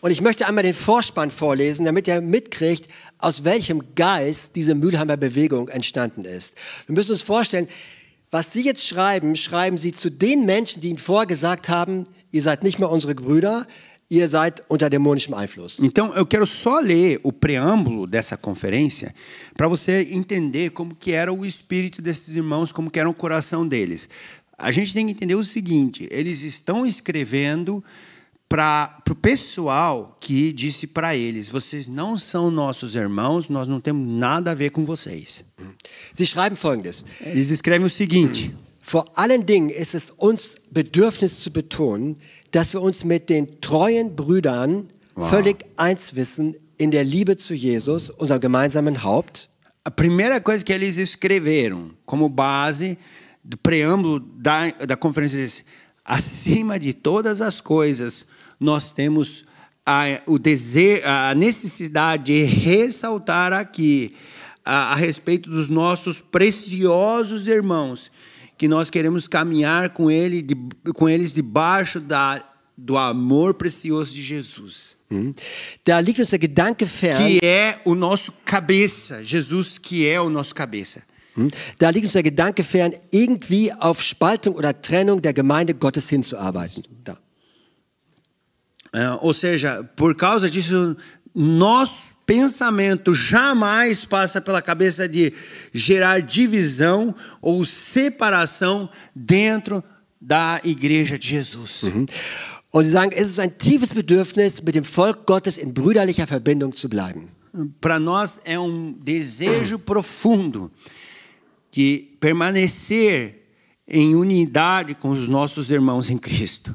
Und ich möchte einmal den Vorspann vorlesen, damit ihr mitkriegt, aus welchem Geist diese Mülheimer Bewegung entstanden ist. Wir müssen uns vorstellen, was Sie jetzt schreiben, schreiben Sie zu den Menschen, die Ihnen vorher gesagt haben, ihr seid nicht mehr unsere Brüder, ihr seid unter dämonischem Einfluss. Então, eu quero só ler o preâmbulo dessa conferência para você entender como que era o espírito desses irmãos, como que era o coração deles. A gente tem que entender o seguinte, eles estão escrevendo para o pessoal que disse para eles, vocês não são nossos irmãos, nós não temos nada a ver com vocês. Sie schreiben Folgendes. Eles escrevem o seguinte: Vor allen Dingen ist es uns Bedürfnis zu betonen, dass wir uns mit den treuen Brüdern völlig eins wissen in der Liebe zu Jesus, unserem gemeinsamen Haupt. A primeira coisa que eles escreveram como base do preâmbulo da conferência deles, acima de todas as coisas, nós temos a necessidade de ressaltar aqui a respeito dos nossos preciosos irmãos, que nós queremos caminhar com eles debaixo do amor precioso de Jesus. Da liegt uns der Gedanke fern. Que é o nosso cabeça, Jesus que é o nosso cabeça. Da liegt uns der Gedanke fern, irgendwie auf Spaltung oder Trennung der Gemeinde Gottes hinzuarbeiten. Da. Ou seja, por causa disso, nosso pensamento jamais passa pela cabeça de gerar divisão ou separação dentro da igreja de Jesus. Und sie sagen, es ist ein tiefes Bedürfnis, mit dem Volk Gottes in brüderlicher Verbindung zu bleiben. Para nós é desejo profundo de permanecer em unidade com os nossos irmãos em Cristo.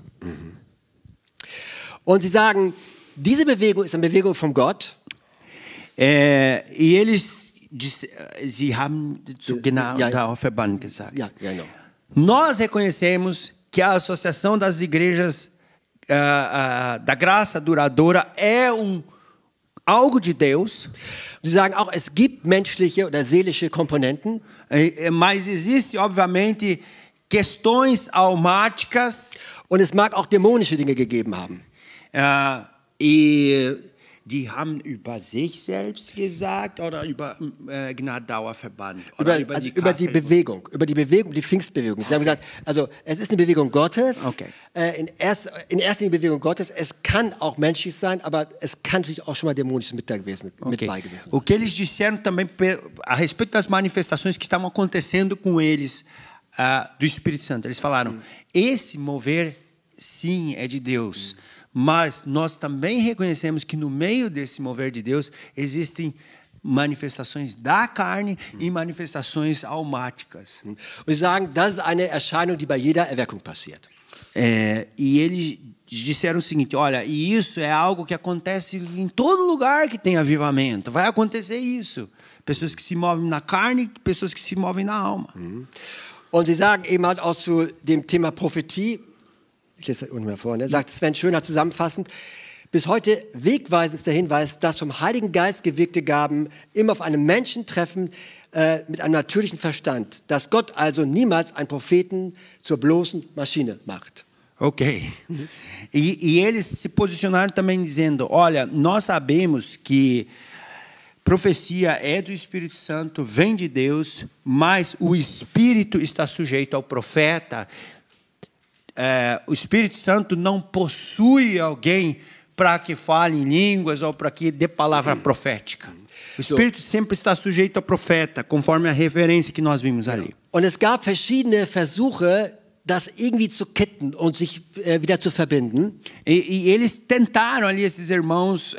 Und sie sagen, diese Bewegung ist eine Bewegung von Gott. E eles sie haben genau da Verband gesagt. Ja, genau. Nós reconhecemos que a Associação das Igrejas da Graça Duradoura é algo de Deus. Sie sagen auch, es gibt menschliche oder seelische Komponenten. Mas existe, obviamente, questões almáticas. Und es mag auch dämonische Dinge gegeben haben. Die haben über sich selbst gesagt oder über Gnadauer Verband? Über die Bewegung, die Pfingstbewegung. Sie haben gesagt, also es ist eine Bewegung Gottes, in erster Linie Bewegung Gottes, es kann auch menschlich sein, aber es kann natürlich auch schon mal dämonisch mit bei gewesen sein. O que eles disseram também a respeito das manifestações que estavam acontecendo com eles do Espírito Santo, eles falaram, esse mover sim é de Deus. Mas nós também reconhecemos que no meio desse mover de Deus existem manifestações da carne e manifestações almáticas. Und sie sagen, das ist eine Erscheinung, die bei jeder Erweckung passiert. E eles disseram o seguinte, olha, e isso é algo que acontece em todo lugar que tem avivamento. Vai acontecer isso. Pessoas que se movem na carne, pessoas que se movem na alma. Und sie sagen eben halt auch zu dem Thema Prophetie, ich lese das unten mal vor, sagt Sven Schöner zusammenfassend, bis heute wegweisend ist der Hinweis, dass vom Heiligen Geist gewirkte Gaben immer auf einen Menschen treffen mit einem natürlichen Verstand, dass Gott also niemals einen Propheten zur bloßen Maschine macht. Ok. E eles se posicionaram também dizendo, olha, nós sabemos que profecia é do Espírito Santo, vem de Deus, mas o Espírito está sujeito ao profeta. O Espírito Santo não possui alguém para que fale em línguas ou para que dê palavra profética. O Espírito sempre está sujeito ao profeta, conforme a referência que nós vimos ali. Und es gab verschiedene Versuche, das irgendwie zu kitten und sich wieder zu verbinden. E eles tentaram ali, esses irmãos,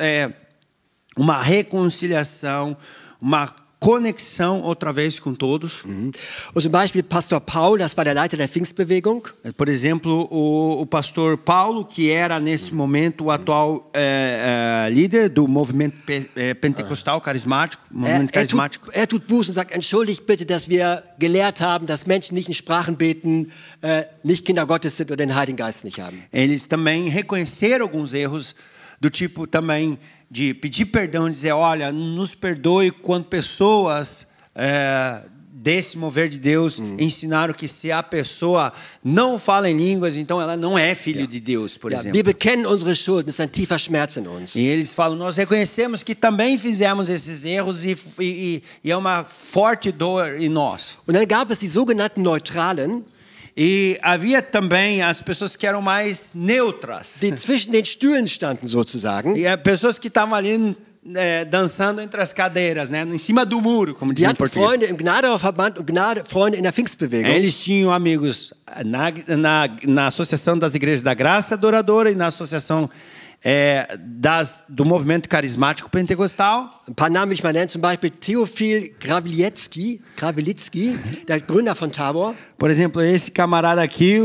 uma reconciliação, uma conexão outra vez com todos. Und zum Beispiel Pastor Paul, das war der Leiter der Pfingstbewegung. Por exemplo, o pastor Paulo, que era nesse momento o atual líder do movimento pentecostal carismático, movimento carismático. Er tut Buße und sagt, entschuldigt bitte, dass wir gelehrt haben, dass Menschen nicht in Sprachen beten, nicht Kinder Gottes sind oder den Heiligen Geist nicht haben. Eles também reconheceram alguns erros do tipo também de pedir perdão e dizer, olha, nos perdoe quando pessoas desse mover de Deus ensinaram que se a pessoa não fala em línguas, então ela não é filho de Deus, por exemplo. Wir bekennen unsere Schuld, das ist ein tiefer Schmerz in uns. E eles falam, nós reconhecemos que também fizemos esses erros e é uma forte dor em nós. Und dann gab es die sogenannten Neutralen, E havia também as pessoas que eram mais neutras. die zwischen den Stühlen standen sozusagen. E pessoas que estavam ali dançando entre as cadeiras, né, em cima do muro, como Die dizem em hatten português. Freunde im Gnadauer-Verband und Freunde in der Pfingstbewegung. Eles tinham amigos na Associação das Igrejas da Graça Adoradora e na Associação do Movimento Carismático Pentecostal. Ein paar Namen will ich mal nennen, zum Beispiel Theophil Gravelitzky, der Gründer von Tabor. Por exemplo, esse camarada aqui,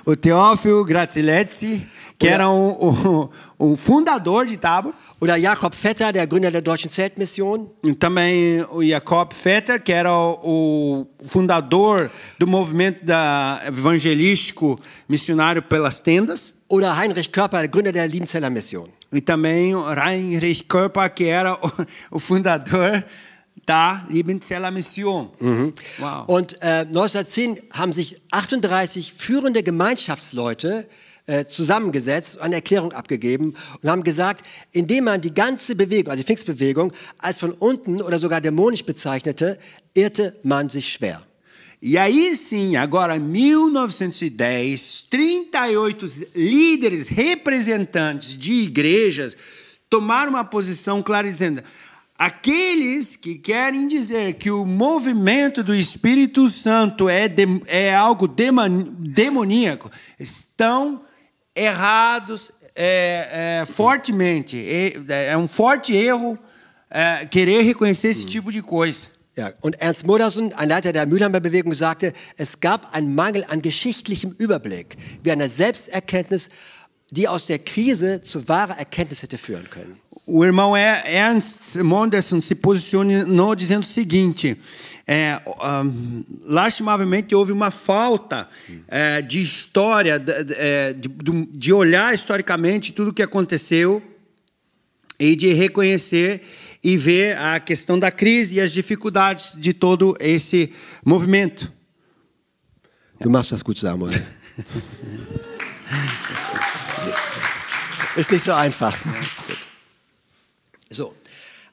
o Teófilo Grazilezzi, que era o fundador de Tabor. Oder Jakob Vetter, der Gründer der Deutschen Zeltmission. E também o Jakob Vetter, que era o fundador do movimento evangelístico missionário pelas tendas. Oder Heinrich Körper, der Gründer der Liebenzeller Mission. E também o Heinrich Körper, que era o fundador da Liebenzeller Mission. Wow. Und 1910 haben sich 38 führende Gemeinschaftsleute zusammengesetzt und eine Erklärung abgegeben und haben gesagt, indem man die ganze Bewegung, also die Pfingstbewegung, als von unten oder sogar dämonisch bezeichnete, irrte man sich schwer. E aí sim, agora em 1910, 38 líderes representantes de igrejas tomaram uma posição clara dizendo: aqueles que querem dizer que o movimento do Espírito Santo é algo demoníaco estão errados fortemente. É um forte erro querer reconhecer esse tipo de coisa. Ja, und Ernst Modersohn, ein Leiter der Mülheimer Bewegung, sagte, es gab einen Mangel an geschichtlichem Überblick, wie einer Selbsterkenntnis, die aus der Krise zu wahrer Erkenntnis hätte führen können. O irmão Ernst Modersohn se posicionou dizendo o seguinte: lastimavelmente houve uma falta de história, de olhar historicamente tudo o que aconteceu e de reconhecer e ver a questão da crise e as dificuldades de todo esse movimento. Du machst das gut, Samuel. Ist nicht so einfach. So,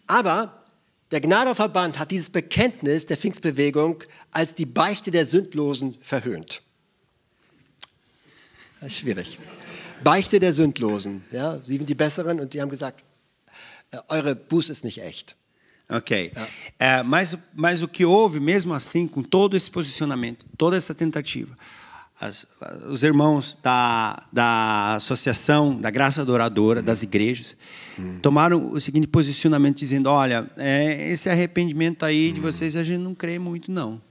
aber der Gnadauer-Verband hat dieses Bekenntnis der Pfingstbewegung als die Beichte der Sündlosen verhöhnt. Das ist schwierig. Beichte der Sündlosen. Ja, sie sind die Besseren und die haben gesagt, eure Buße ist nicht echt. Ok. Mas o que houve, mesmo assim, com todo esse posicionamento, toda essa tentativa, os irmãos da Associação da Graça Adoradora, das igrejas, tomaram o seguinte posicionamento, dizendo: olha, esse arrependimento aí de vocês a gente não crê muito, não.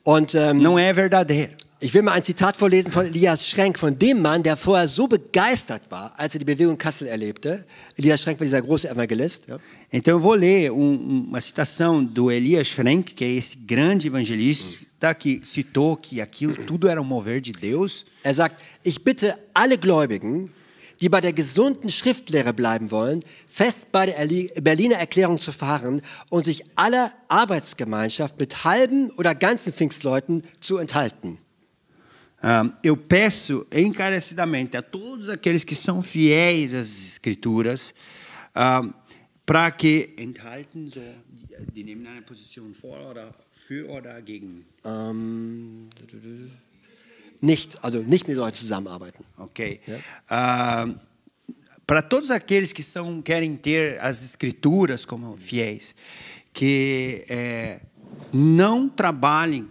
Und, não é verdadeiro. Ich will mal ein Zitat vorlesen von Elias Schrenk, von dem Mann, der vorher so begeistert war, als die Bewegung Kassel erlebte. Elias Schrenk war dieser große Evangelist. Ja. Então eu vou ler uma citação do Elias Schrenk, que é esse grande evangelista que citou que aquilo tudo era um mover de Deus. Er sagt: Ich bitte alle Gläubigen, die bei der gesunden Schriftlehre bleiben wollen, fest bei der Berliner Erklärung zu verharren und sich aller Arbeitsgemeinschaft mit halben oder ganzen Pfingstleuten zu enthalten. Eu peço encarecidamente a todos aqueles que são fiéis às Escrituras para que enthalten so, die nehmen eine Position vor oder für oder gegen. Nicht mit Leuten zusammenarbeiten. Ok. Yeah. Para todos aqueles que querem ter as Escrituras como fiéis, que não trabalhem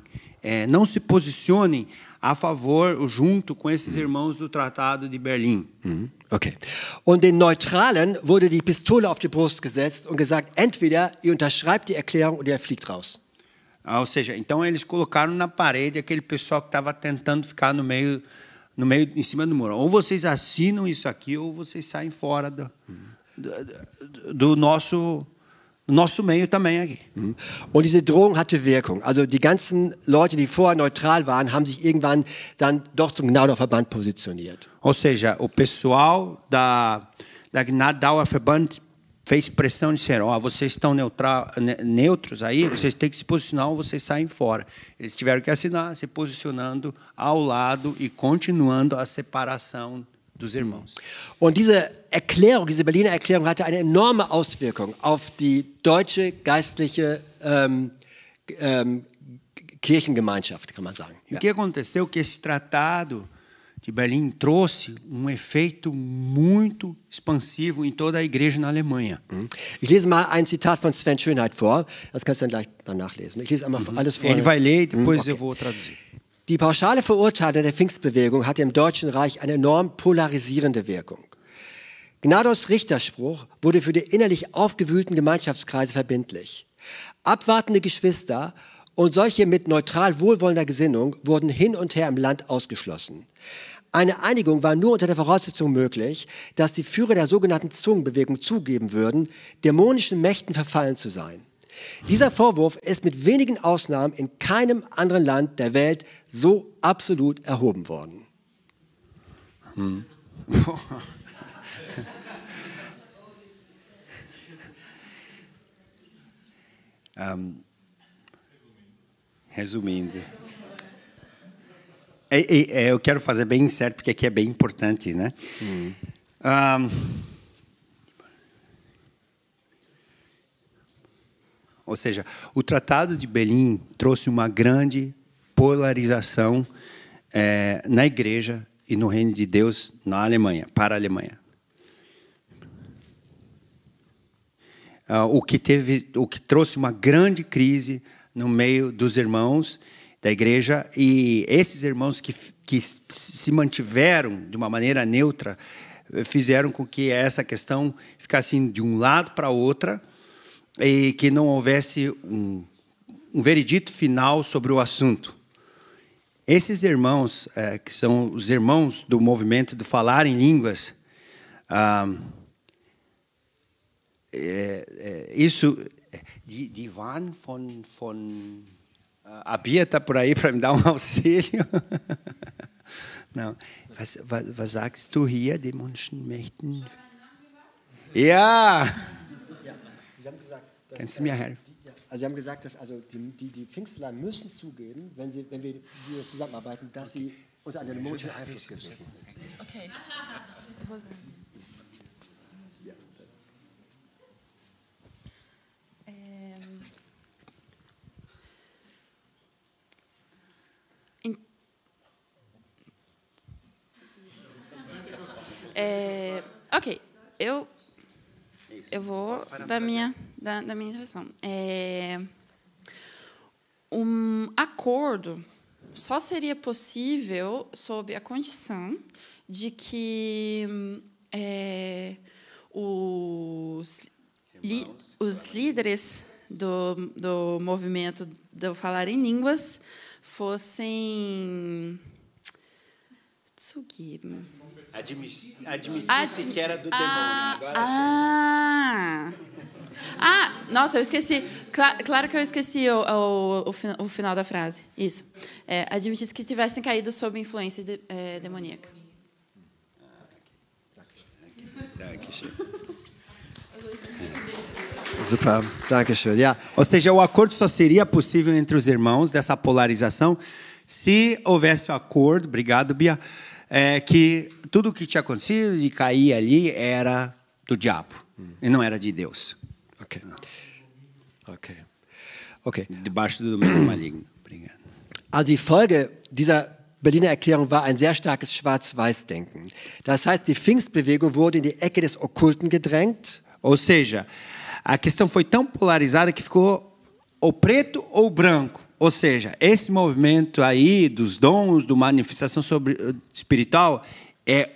não se posicionem a favor, junto com esses irmãos do Tratado de Berlim. Okay. Und den Neutralen wurde die Pistole auf die Brust gesetzt und gesagt, entweder ihr unterschreibt die Erklärung oder ihr fliegt raus. Ou seja, então eles colocaram na parede aquele pessoal que estava tentando ficar no meio, em cima do muro. Ou vocês assinam isso aqui, ou vocês saem fora do nosso meio também aqui. Und diese Drohung hatte Wirkung. Also die ganzen Leute, die vorher neutral waren, haben sich irgendwann dann doch zum Gnadauer-Verband positioniert. Ou seja, o pessoal da Gnadauer-Verband fez pressão de ser, vocês estão neutros aí, vocês têm que se posicionar ou vocês saem fora. Eles tiveram que assinar, se posicionando ao lado e continuando a separação dos irmãos. Und diese Erklärung, diese Berliner Erklärung hatte eine enorme Auswirkung auf die deutsche geistliche Kirchengemeinschaft, kann man sagen. E o que aconteceu? Que esse tratado de Berlim trouxe efeito muito expansivo em toda a igreja na Alemanha. Ich lese mal ein Zitat von Sven Schönheit vor. Das kannst du dann gleich danach lesen. Ich lese einmal alles vor. Ele vai ler e depois eu vou traduzir. Die pauschale Verurteilung der Pfingstbewegung hatte im Deutschen Reich eine enorm polarisierende Wirkung. Gnados Richterspruch wurde für die innerlich aufgewühlten Gemeinschaftskreise verbindlich. Abwartende Geschwister und solche mit neutral wohlwollender Gesinnung wurden hin und her im Land ausgeschlossen. Eine Einigung war nur unter der Voraussetzung möglich, dass die Führer der sogenannten Zungenbewegung zugeben würden, dämonischen Mächten verfallen zu sein. Dieser Vorwurf ist mit wenigen Ausnahmen in keinem anderen Land der Welt so absolut erhoben worden. Resumindo. Eu quero fazer bem certo, porque aqui é bem importante, né? Ou seja, o Tratado de Berlim trouxe uma grande polarização na igreja e no reino de Deus na Alemanha, para a Alemanha. O que trouxe uma grande crise no meio dos irmãos da igreja, e esses irmãos que se mantiveram de uma maneira neutra fizeram com que essa questão ficasse de um lado para outra e que não houvesse um veredito final sobre o assunto. Esses irmãos, que são os irmãos do movimento do falar em línguas, isso de Ivan von a Bia está por aí para me dar auxílio. Não. Was sagst du hier, dämonischen Mächten? Ja. Kannst du mir helfen? Also Sie haben gesagt, dass die Pfingstler müssen zugeben, wenn wir zusammenarbeiten, dass sie unter einem dämonischen Einfluss gewesen sind. Okay. Ok, eu vou da minha introdução. Um acordo só seria possível sob a condição de que os líderes do movimento do falar em línguas fossem zugeben. Admitisse que era do demônio. Nossa, eu esqueci. Claro que eu esqueci o final da frase. Isso. Admitisse que tivessem caído sob influência demoníaca. Super, danke schön. Ja. Ou seja, o acordo só seria possível entre os irmãos dessa polarização se houvesse um acordo, obrigado, Bia, que tudo o que tinha acontecido de cair ali era do diabo e não era de Deus. Okay. Debaixo do domínio maligno. Obrigado. Also die Folge dieser Berliner Erklärung war ein sehr starkes Schwarz-Weiß-Denken. Das heißt, die Pfingstbewegung wurde in die Ecke des Okkulten gedrängt. Ou seja, a questão foi tão polarizada que ficou ou preto ou branco. Ou seja, esse movimento aí dos dons, da manifestação espiritual, é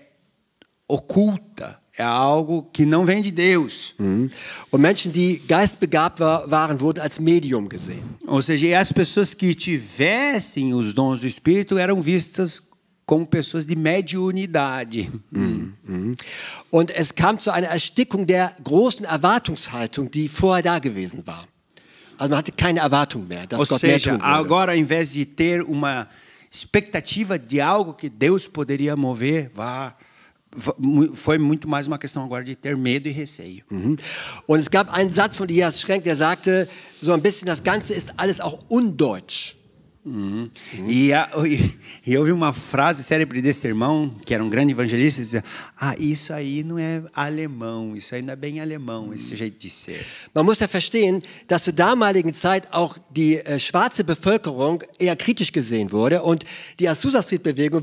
oculta. É algo que não vem de Deus. Und Menschen, die geistbegabt waren, wurden als Medium gesehen. Ou seja, as pessoas que tivessem os dons do Espírito eram vistas como pessoas de mediunidade. Und es kam zu einer Erstickung der großen Erwartungshaltung, die vorher da gewesen war. Also man hatte keine Erwartung mehr, dass Gott mehr tun würde. Agora, ao invés de ter uma expectativa de algo que Deus poderia mover, foi muito mais uma questão agora de ter medo e receio. Und es gab einen Satz von Elias Schrenk, der sagte, so ein bisschen, das Ganze ist alles auch undeutsch. E houve uma frase célebre desse irmão, que era um grande evangelista, dizia: isso aí não é alemão, isso aí não é bem alemão, esse jeito de ser. Man muss ja verstehen, dass zur damaligen Zeit auch die schwarze Bevölkerung eher kritisch gesehen wurde. Und die Azusa Street-Bewegung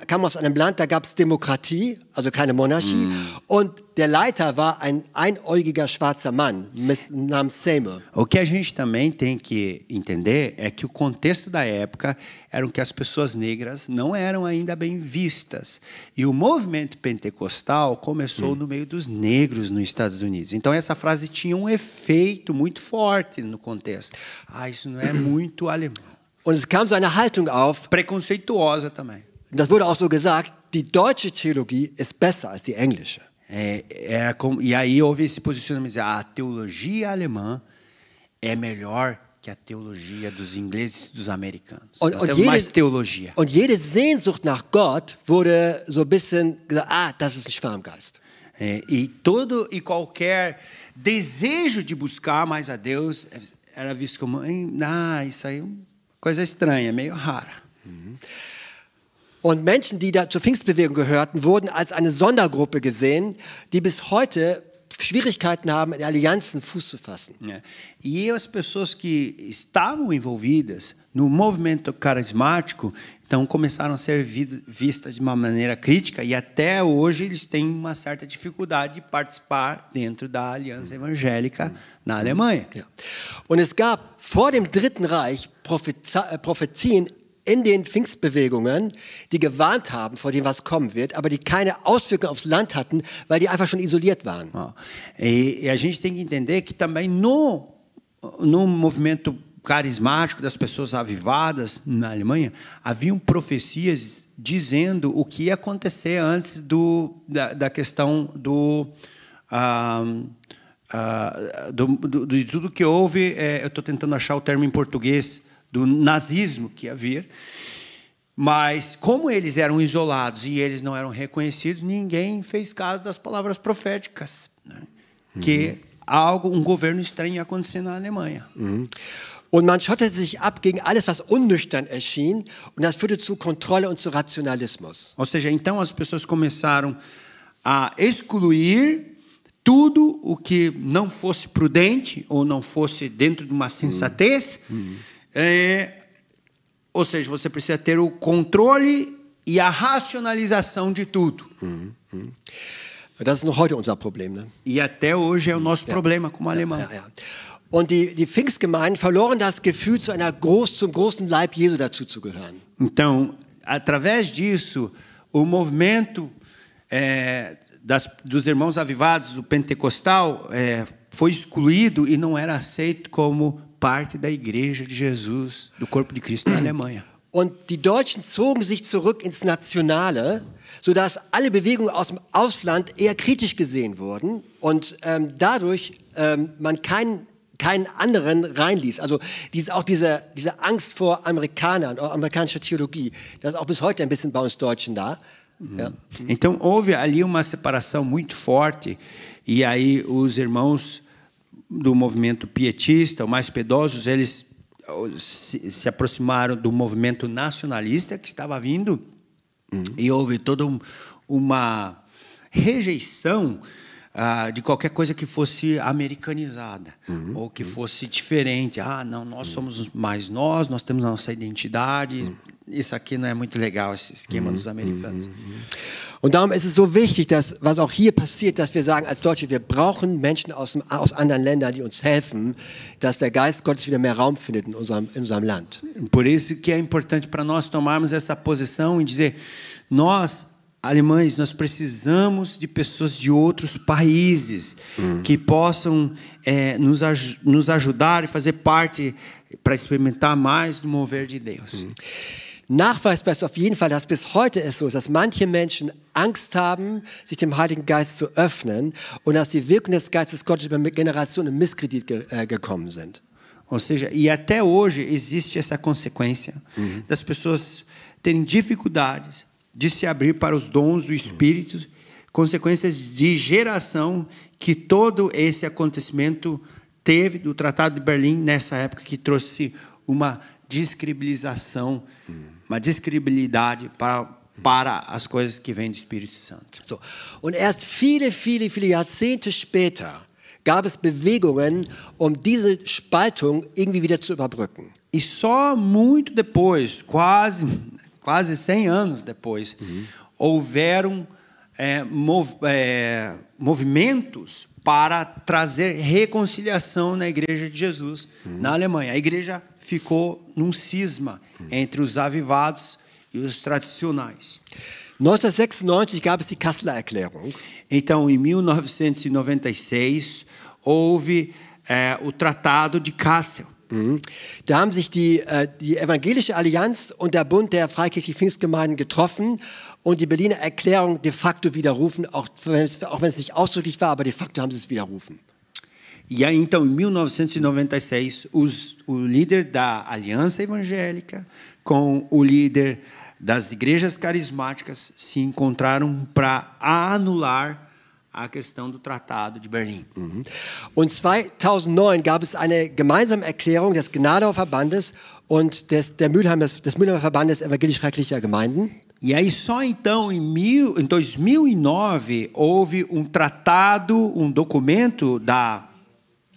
kam aus einem Land, da gab es Demokratie, also keine Monarchie. Und der Leiter war ein einäugiger schwarzer Mann namens Seymour. O que a gente também tem que entender é que o contexto da época era que as pessoas negras não eram ainda bem vistas. E o movimento pentecostal começou no meio dos negros nos Estados Unidos. Então essa frase tinha um efeito muito forte no contexto. Isso não é muito alemão. Und es kam so eine Haltung auf, preconceituosa também. Das wurde auch so gesagt, die deutsche Theologie ist besser als die englische. E aí houve esse posicionamento: a teologia alemã é melhor que a teologia dos ingleses e dos americanos. Nós temos mais teologia. Und jede Sehnsucht nach Gott wurde so ein bisschen gesagt, das ist ein Schwarmgeist. E qualquer desejo de buscar mais a Deus era visto como isso aí é uma coisa estranha, meio rara. Und Menschen, die da zur Pfingstbewegung gehörten, wurden als eine Sondergruppe gesehen, die bis heute Schwierigkeiten haben, in Allianzen Fuß zu fassen. E as pessoas que estavam envolvidas no movimento carismático, então começaram a ser vistas de uma maneira crítica, e até hoje eles têm uma certa dificuldade de participar dentro da aliança evangélica na Alemanha. Und es gab vor dem Dritten Reich Prophezien in den Pfingstbewegungen, die gewarnt haben vor dem, was kommen wird, aber die keine Auswirkungen aufs Land hatten, weil die einfach schon isoliert waren. E a gente tem que entender que também no movimento carismático das pessoas avivadas na Alemanha, haviam profecias dizendo o que ia acontecer antes da questão de tudo que houve. Eu estou tentando achar o termo em português, do nazismo que ia vir, mas como eles eram isolados e eles não eram reconhecidos, ninguém fez caso das palavras proféticas, que um governo estranho ia acontecer na Alemanha. Und man schottete sich ab gegen alles, was unnüchtern erschien, und das führte zu Kontrolle und zu Rationalismus. Ou seja, então as pessoas começaram a excluir tudo o que não fosse prudente ou não fosse dentro de uma sensatez. Ou seja, você precisa ter o controle e a racionalização de tudo. Das ist noch heute unser Problem, né? E até hoje é o nosso problema como alemão. Und die Pfingstgemeinden verloren das Gefühl, zum großen Leib Jesu dazuzugehören. Então, através disso, o movimento dos irmãos avivados, o pentecostal, foi excluído e não era aceito como parte da Igreja de Jesus, do corpo de Cristo na Alemanha. Und die Deutschen zogen sich zurück ins Nationale, sodass alle Bewegungen aus dem Ausland eher kritisch gesehen wurden und dadurch man keinen anderen reinließ. Also auch diese Angst vor Amerikanern, amerikanischer Theologie, das ist auch bis heute ein bisschen bei uns Deutschen da. Então houve ali uma separação muito forte, e aí os irmãos do movimento pietista, os mais piedosos, eles se aproximaram do movimento nacionalista que estava vindo, e houve toda uma rejeição de qualquer coisa que fosse americanizada, ou que fosse diferente. Não, nós somos mais nós temos a nossa identidade, isso aqui não é muito legal, esse esquema dos americanos. Und darum ist es so wichtig, dass, was auch hier passiert, dass wir sagen als Deutsche, wir brauchen Menschen aus anderen Ländern, die uns helfen, dass der Geist Gottes wieder mehr Raum findet in unserem Land. Por isso que é importante para nós tomarmos essa posição e dizer, nós, alemães, nós precisamos de pessoas de outros países que possam nos ajudar e fazer parte para experimentar mais do mover de Deus. Nachweisbar ist auf jeden Fall, dass bis heute es so ist, dass manche Menschen Angst haben, sich dem Heiligen Geist zu öffnen und dass die Wirkung des Geistes Gottes über Generationen in Misskredit gekommen sind. Ou seja, e até hoje existe essa consequência das pessoas terem dificuldades de se abrir para os dons do Espírito, consequências de geração que todo esse acontecimento teve do Tratado de Berlim nessa época, que trouxe uma descredibilização, uma descredibilidade para as coisas que vêm do Espírito Santo. So. Und erst viele Jahrzehnte später gab es Bewegungen, diese Spaltung irgendwie wieder zu überbrücken. E só muito depois, quase 100 anos depois, houveram movimentos para trazer reconciliação na Igreja de Jesus na Alemanha. A igreja ficou num cisma entre os avivados e os tradicionais. 1996 gab es die Kasseler Erklärung. Então, em 1996, houve o Tratado de Kassel. Da haben sich die Evangelische Allianz und der Bund der Freikirchlichen Pfingstgemeinden getroffen und die Berliner Erklärung de facto widerrufen, auch wenn es nicht ausdrücklich war, aber de facto haben sie es widerrufen. E aí, então, em 1996, o líder da Aliança Evangélica com o líder das igrejas carismáticas se encontraram para anular a questão do Tratado de Berlim. Und 2009 gab es eine gemeinsame Erklärung des Gnadauer Verbandes und des Mülheimer Verbandes evangelisch-freikirchlicher Gemeinden. E aí só então em 2009 houve um tratado, um documento da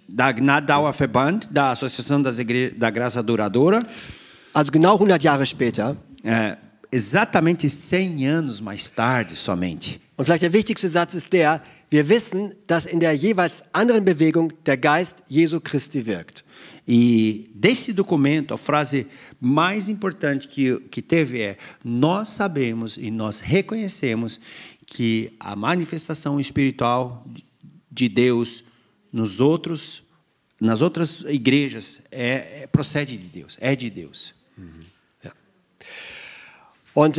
Gnadauer Verband, da Associação da Graça Duradoura. Also genau 100 Jahre später. Exatamente 100 anos mais tarde somente. Und vielleicht der wichtigste Satz ist der: Wir wissen, dass in der jeweils anderen Bewegung der Geist Jesu Christi wirkt. E desse documento, a frase mais importante que teve é: nós sabemos e nós reconhecemos que a manifestação espiritual de Deus nas outras igrejas procede de Deus, é de Deus. Ja. Und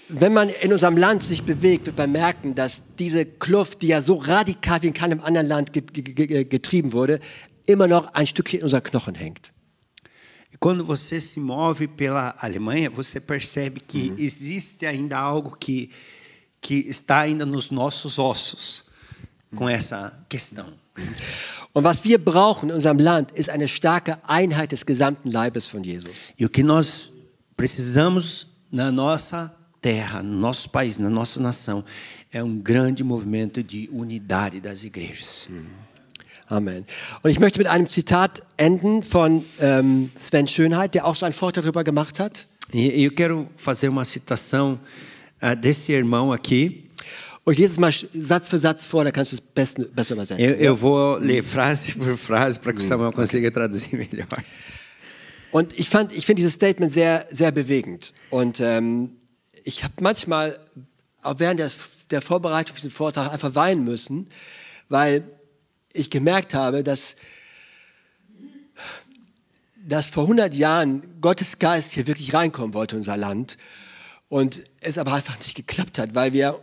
wenn man in unserem Land sich bewegt, wird man merken, dass diese Kluft, die ja so radikal wie in keinem anderen Land getrieben wurde, immer noch ein Stückchen in unseren Knochen hängt. Quando você se move pela Alemanha, você percebe que existe ainda algo que está ainda nos nossos ossos com essa questão. Und was wir brauchen in unserem Land ist eine starke Einheit des gesamten Leibes von Jesus. E o que nós precisamos na nossa terra, no nosso país, na nossa nação, é grande movimento de unidade das igrejas. Amen. Und ich möchte mit einem Zitat enden von Sven Schönheit, der auch so einen Vortrag darüber gemacht hat. E eu quero fazer uma citação desse irmão aqui. Und ich lese es mal Satz für Satz vor, da kannst du es besser übersetzen. Eu vou ler frase por frase para que o Samuel consiga traduzir melhor. Und ich finde dieses Statement sehr, sehr bewegend. Und ich habe manchmal auch während der Vorbereitung für diesen Vortrag einfach weinen müssen, weil ich gemerkt habe, dass vor 100 Jahren Gottes Geist hier wirklich reinkommen wollte in unser Land und es aber einfach nicht geklappt hat, weil wir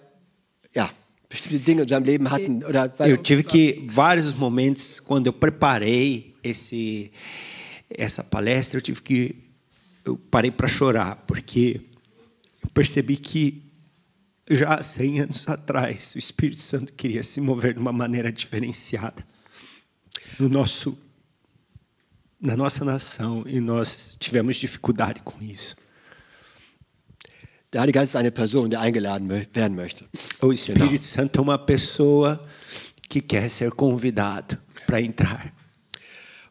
bestimmte Dinge in unserem Leben hatten. Eu tive que vários momentos quando eu preparei essa palestra, eu parei para chorar, porque eu percebi que já há 100 anos atrás o Espírito Santo queria se mover de uma maneira diferenciada na nossa nação, e nós tivemos dificuldade com isso. Der Heilige Geist ist eine Person, die eingeladen werden möchte. O Espírito Santo é uma pessoa que quer ser convidado para entrar.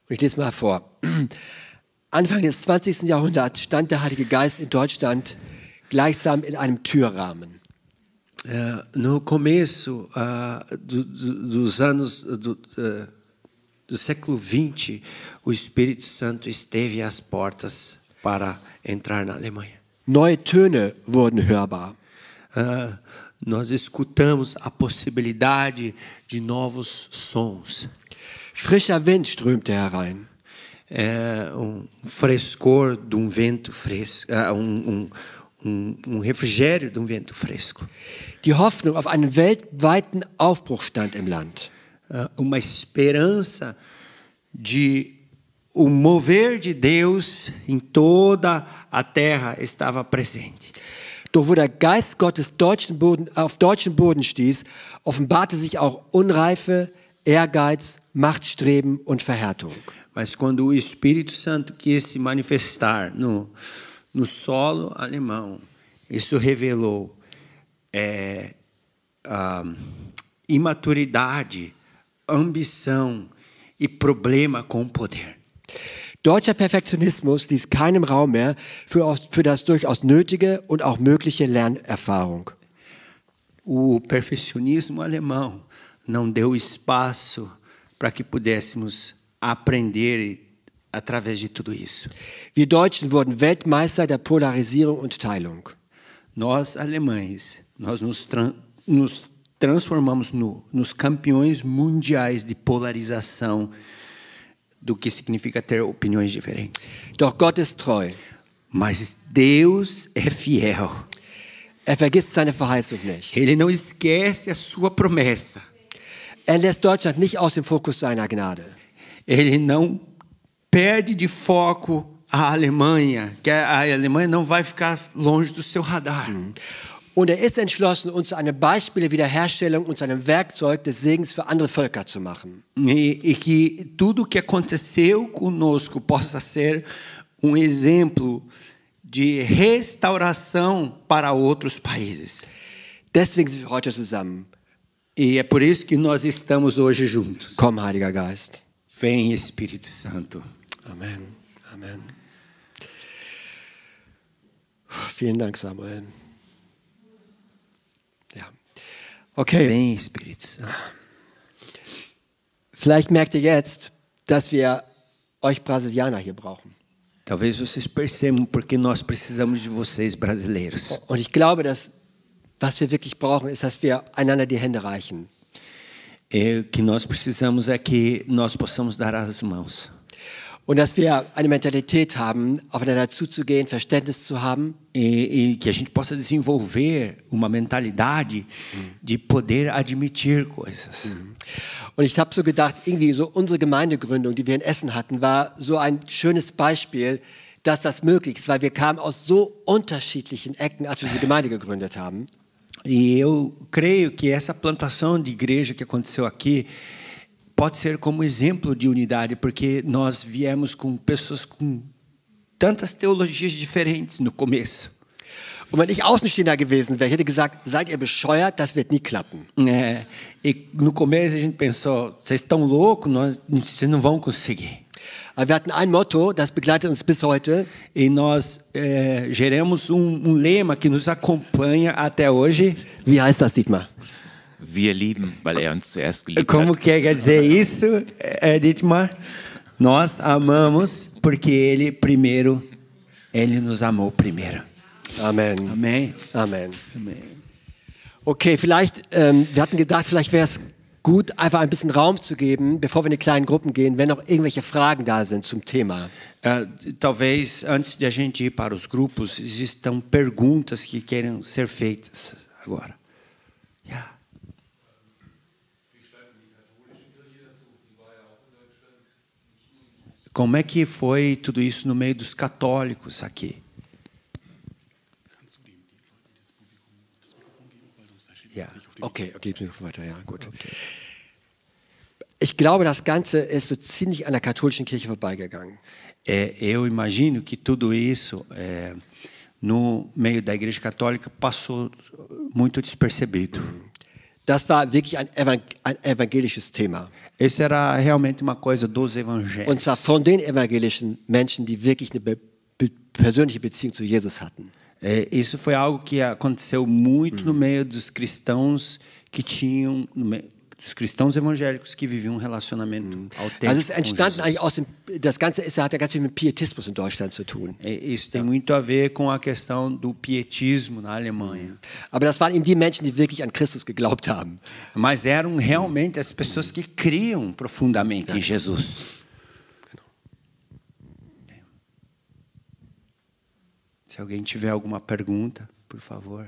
Und ich lese mal vor. Anfang des 20. Jahrhunderts stand der Heilige Geist in Deutschland gleichsam in einem Türrahmen. No começo dos anos do século XX, o Espírito Santo esteve às portas para entrar na Alemanha. Neue Töne wurden hörbar. Nós escutamos a possibilidade de novos sons. Frischer Wind strömte herein. Frescor de vento fresco, refrigério de vento fresco. Die Hoffnung auf einen weltweiten Aufbruch stand im Land. Uma esperança de o mover de Deus em toda a terra estava presente. Doch wo der Geist Gottes auf deutschen Boden stieß, offenbarte sich auch Unreife, Ehrgeiz, Machtstreben und Verhärtung. Mas quando o Espírito Santo quis se manifestar no solo alemão, isso revelou imaturidade, ambição e problema com o poder. Deutscher Perfektionismus ließ keinem Raum mehr für das durchaus nötige und auch mögliche Lernerfahrung. O perfeccionismo alemão não deu espaço para que pudéssemos aprender através de tudo isso. Wir Deutschen wurden Weltmeister der Polarisierung und Teilung. Nós alemães, nós nos transformamos nos campeões mundiais de polarização do que significa ter opiniões diferentes. Doch Gott ist treu. Mas Deus é fiel. Vergisst seine Verheißung nicht. Ele não esquece a sua promessa. Lässt Deutschland nicht aus dem Fokus seiner Gnade. Ele não perde de foco a Alemanha, que a Alemanha não vai ficar longe do seu radar. Und ist entschlossen, uns zu einem Beispiel der Wiederherstellung und zu einem Werkzeug des Segens für andere Völker zu machen. E que tudo o que aconteceu conosco possa ser exemplo de restauração para outros países. Deswegen sind wir heute zusammen. E é por isso que nós estamos hoje juntos. Komm, Heiliger Geist. Vem, Espírito Santo. Amen. Amen. Vielen Dank, Samuel. Ja. Okay. Vem, Espírito Santo. Vielleicht merkt ihr jetzt, dass wir euch Brasilianer hier brauchen. Talvez vocês percebam porque nós precisamos de vocês brasileiros. Und ich glaube, dass was wir wirklich brauchen, ist, dass wir einander die Hände reichen. O que nós precisamos é que nós possamos dar as mãos. Und dass wir eine Mentalität haben, aufeinander zuzugehen, Verständnis zu haben. E que a gente possa desenvolver uma mentalidade de poder admitir coisas. Und ich habe so gedacht, irgendwie so unsere Gemeindegründung, die wir in Essen hatten, war so ein schönes Beispiel, dass das möglich ist, weil wir kamen aus so unterschiedlichen Ecken, als wir diese Gemeinde gegründet haben. E eu creio que essa plantação de igreja que aconteceu aqui pode ser como exemplo de unidade, porque nós viemos com pessoas com tantas teologias diferentes no começo. Und wenn ich Außenstehender gewesen wäre, ich hätte gesagt, seid ihr bescheuert, das wird nie klappen. E no começo a gente pensou, vocês estão loucos, vocês não vão conseguir. Aber wir hatten ein Motto, das begleitet uns bis heute. E nós geramos lema que nos acompanha até hoje. Wie heißt das, Dietmar? Wir lieben, weil er uns zuerst geliebt Como hat. que quer dizer isso, Dietmar? Nós amamos porque ele nos amou primeiro. Amen. Amém. Amen. Amém. Okay, vielleicht, wir hatten gedacht, vielleicht wäre es gut, einfach ein bisschen Raum zu geben, bevor wir in die kleinen Gruppen gehen, wenn noch irgendwelche Fragen da sind zum Thema. Talvez antes de a gente ir para os grupos, existam perguntas que queiram ser feitas agora. Yeah. Como é que foi tudo isso no meio dos católicos aqui? Ja. Okay, weiter, ja, gut. Okay. Ich glaube, das Ganze ist so ziemlich an der katholischen Kirche vorbeigegangen. Eu imagino que tudo isso no meio da Igreja Católica passou muito despercebido. Das war wirklich ein evangelisches Thema. Esse era realmente uma coisa dos evangélicos. Und zwar von den evangelischen Menschen, die wirklich eine persönliche Beziehung zu Jesus hatten. Isso foi algo que aconteceu muito no meio dos cristãos que tinham, dos cristãos evangélicos que viviam um relacionamento autêntico. Also es ist entstanden eigentlich aus dem, das Ganze hat ja ganz viel mit Pietismus in Deutschland zu tun. Isso tem muito a ver com a questão do pietismo na Alemanha. Aber das waren eben die Menschen, die wirklich an Christus geglaubt haben. Mas eram realmente as pessoas que criam profundamente em Jesus. Se alguém tiver alguma pergunta, por favor.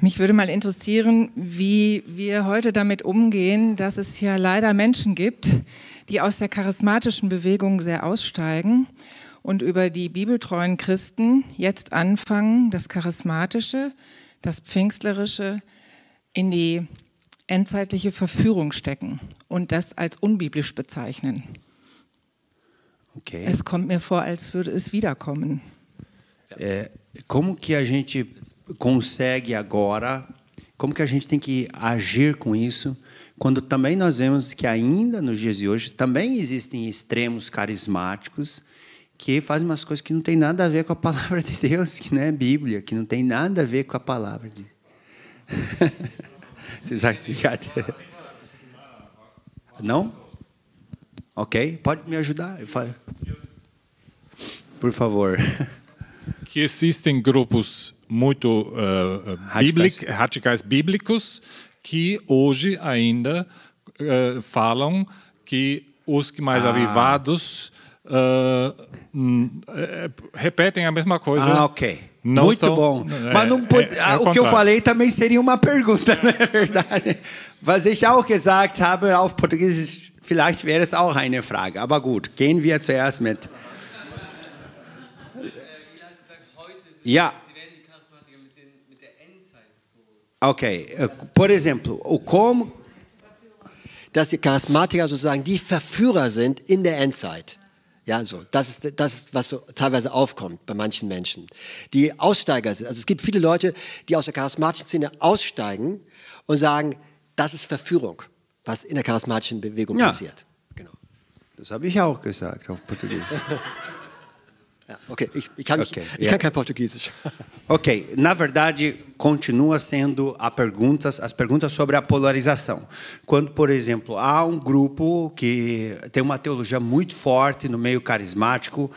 Mich würde mal interessieren, wie wir heute damit umgehen, dass es ja leider Menschen gibt, die aus der charismatischen Bewegung sehr aussteigen und über die bibeltreuen Christen jetzt anfangen, das Charismatische, das Pfingstlerische in die endzeitliche Verführung stecken und das als unbiblisch bezeichnen. Okay. Es kommt mir vor, als würde es wiederkommen. Como que a gente consegue agora, como que a gente tem que agir com isso, quando também nós vemos que ainda nos dias de hoje também existem extremos carismáticos que fazem umas coisas que não tem nada a ver com a palavra de Deus, que não é Bíblia, que não tem nada a ver com a palavra de Vocês acham? Não? Ok, pode me ajudar? Por favor. Que existem grupos muito radicais bíblicos que hoje ainda falam que os que mais avivados repetem a mesma coisa. Ok. Muito bom. Mas não pode, o que eu falei também seria uma pergunta, não é verdade? Was ich auch gesagt habe auf Portugiesisch, vielleicht wäre es auch eine Frage. Aber gut, gehen wir zuerst mit. Ja. Ok. Por exemplo, como... Dass die Charismatiker sozusagen die Verführer sind in der Endzeit. Ja, so. Das ist, was so teilweise aufkommt bei manchen Menschen. Die Aussteiger sind. Also es gibt viele Leute, die aus der charismatischen Szene aussteigen und sagen, das ist Verführung, was in der charismatischen Bewegung passiert. Genau. Das habe ich auch gesagt auf Portugiesisch. Ja, okay, ich kann kein Portugiesisch. Ok, na verdade, continua sendo as perguntas sobre a polarização. Quando, por exemplo, há um grupo que tem uma teologia muito forte no meio carismático,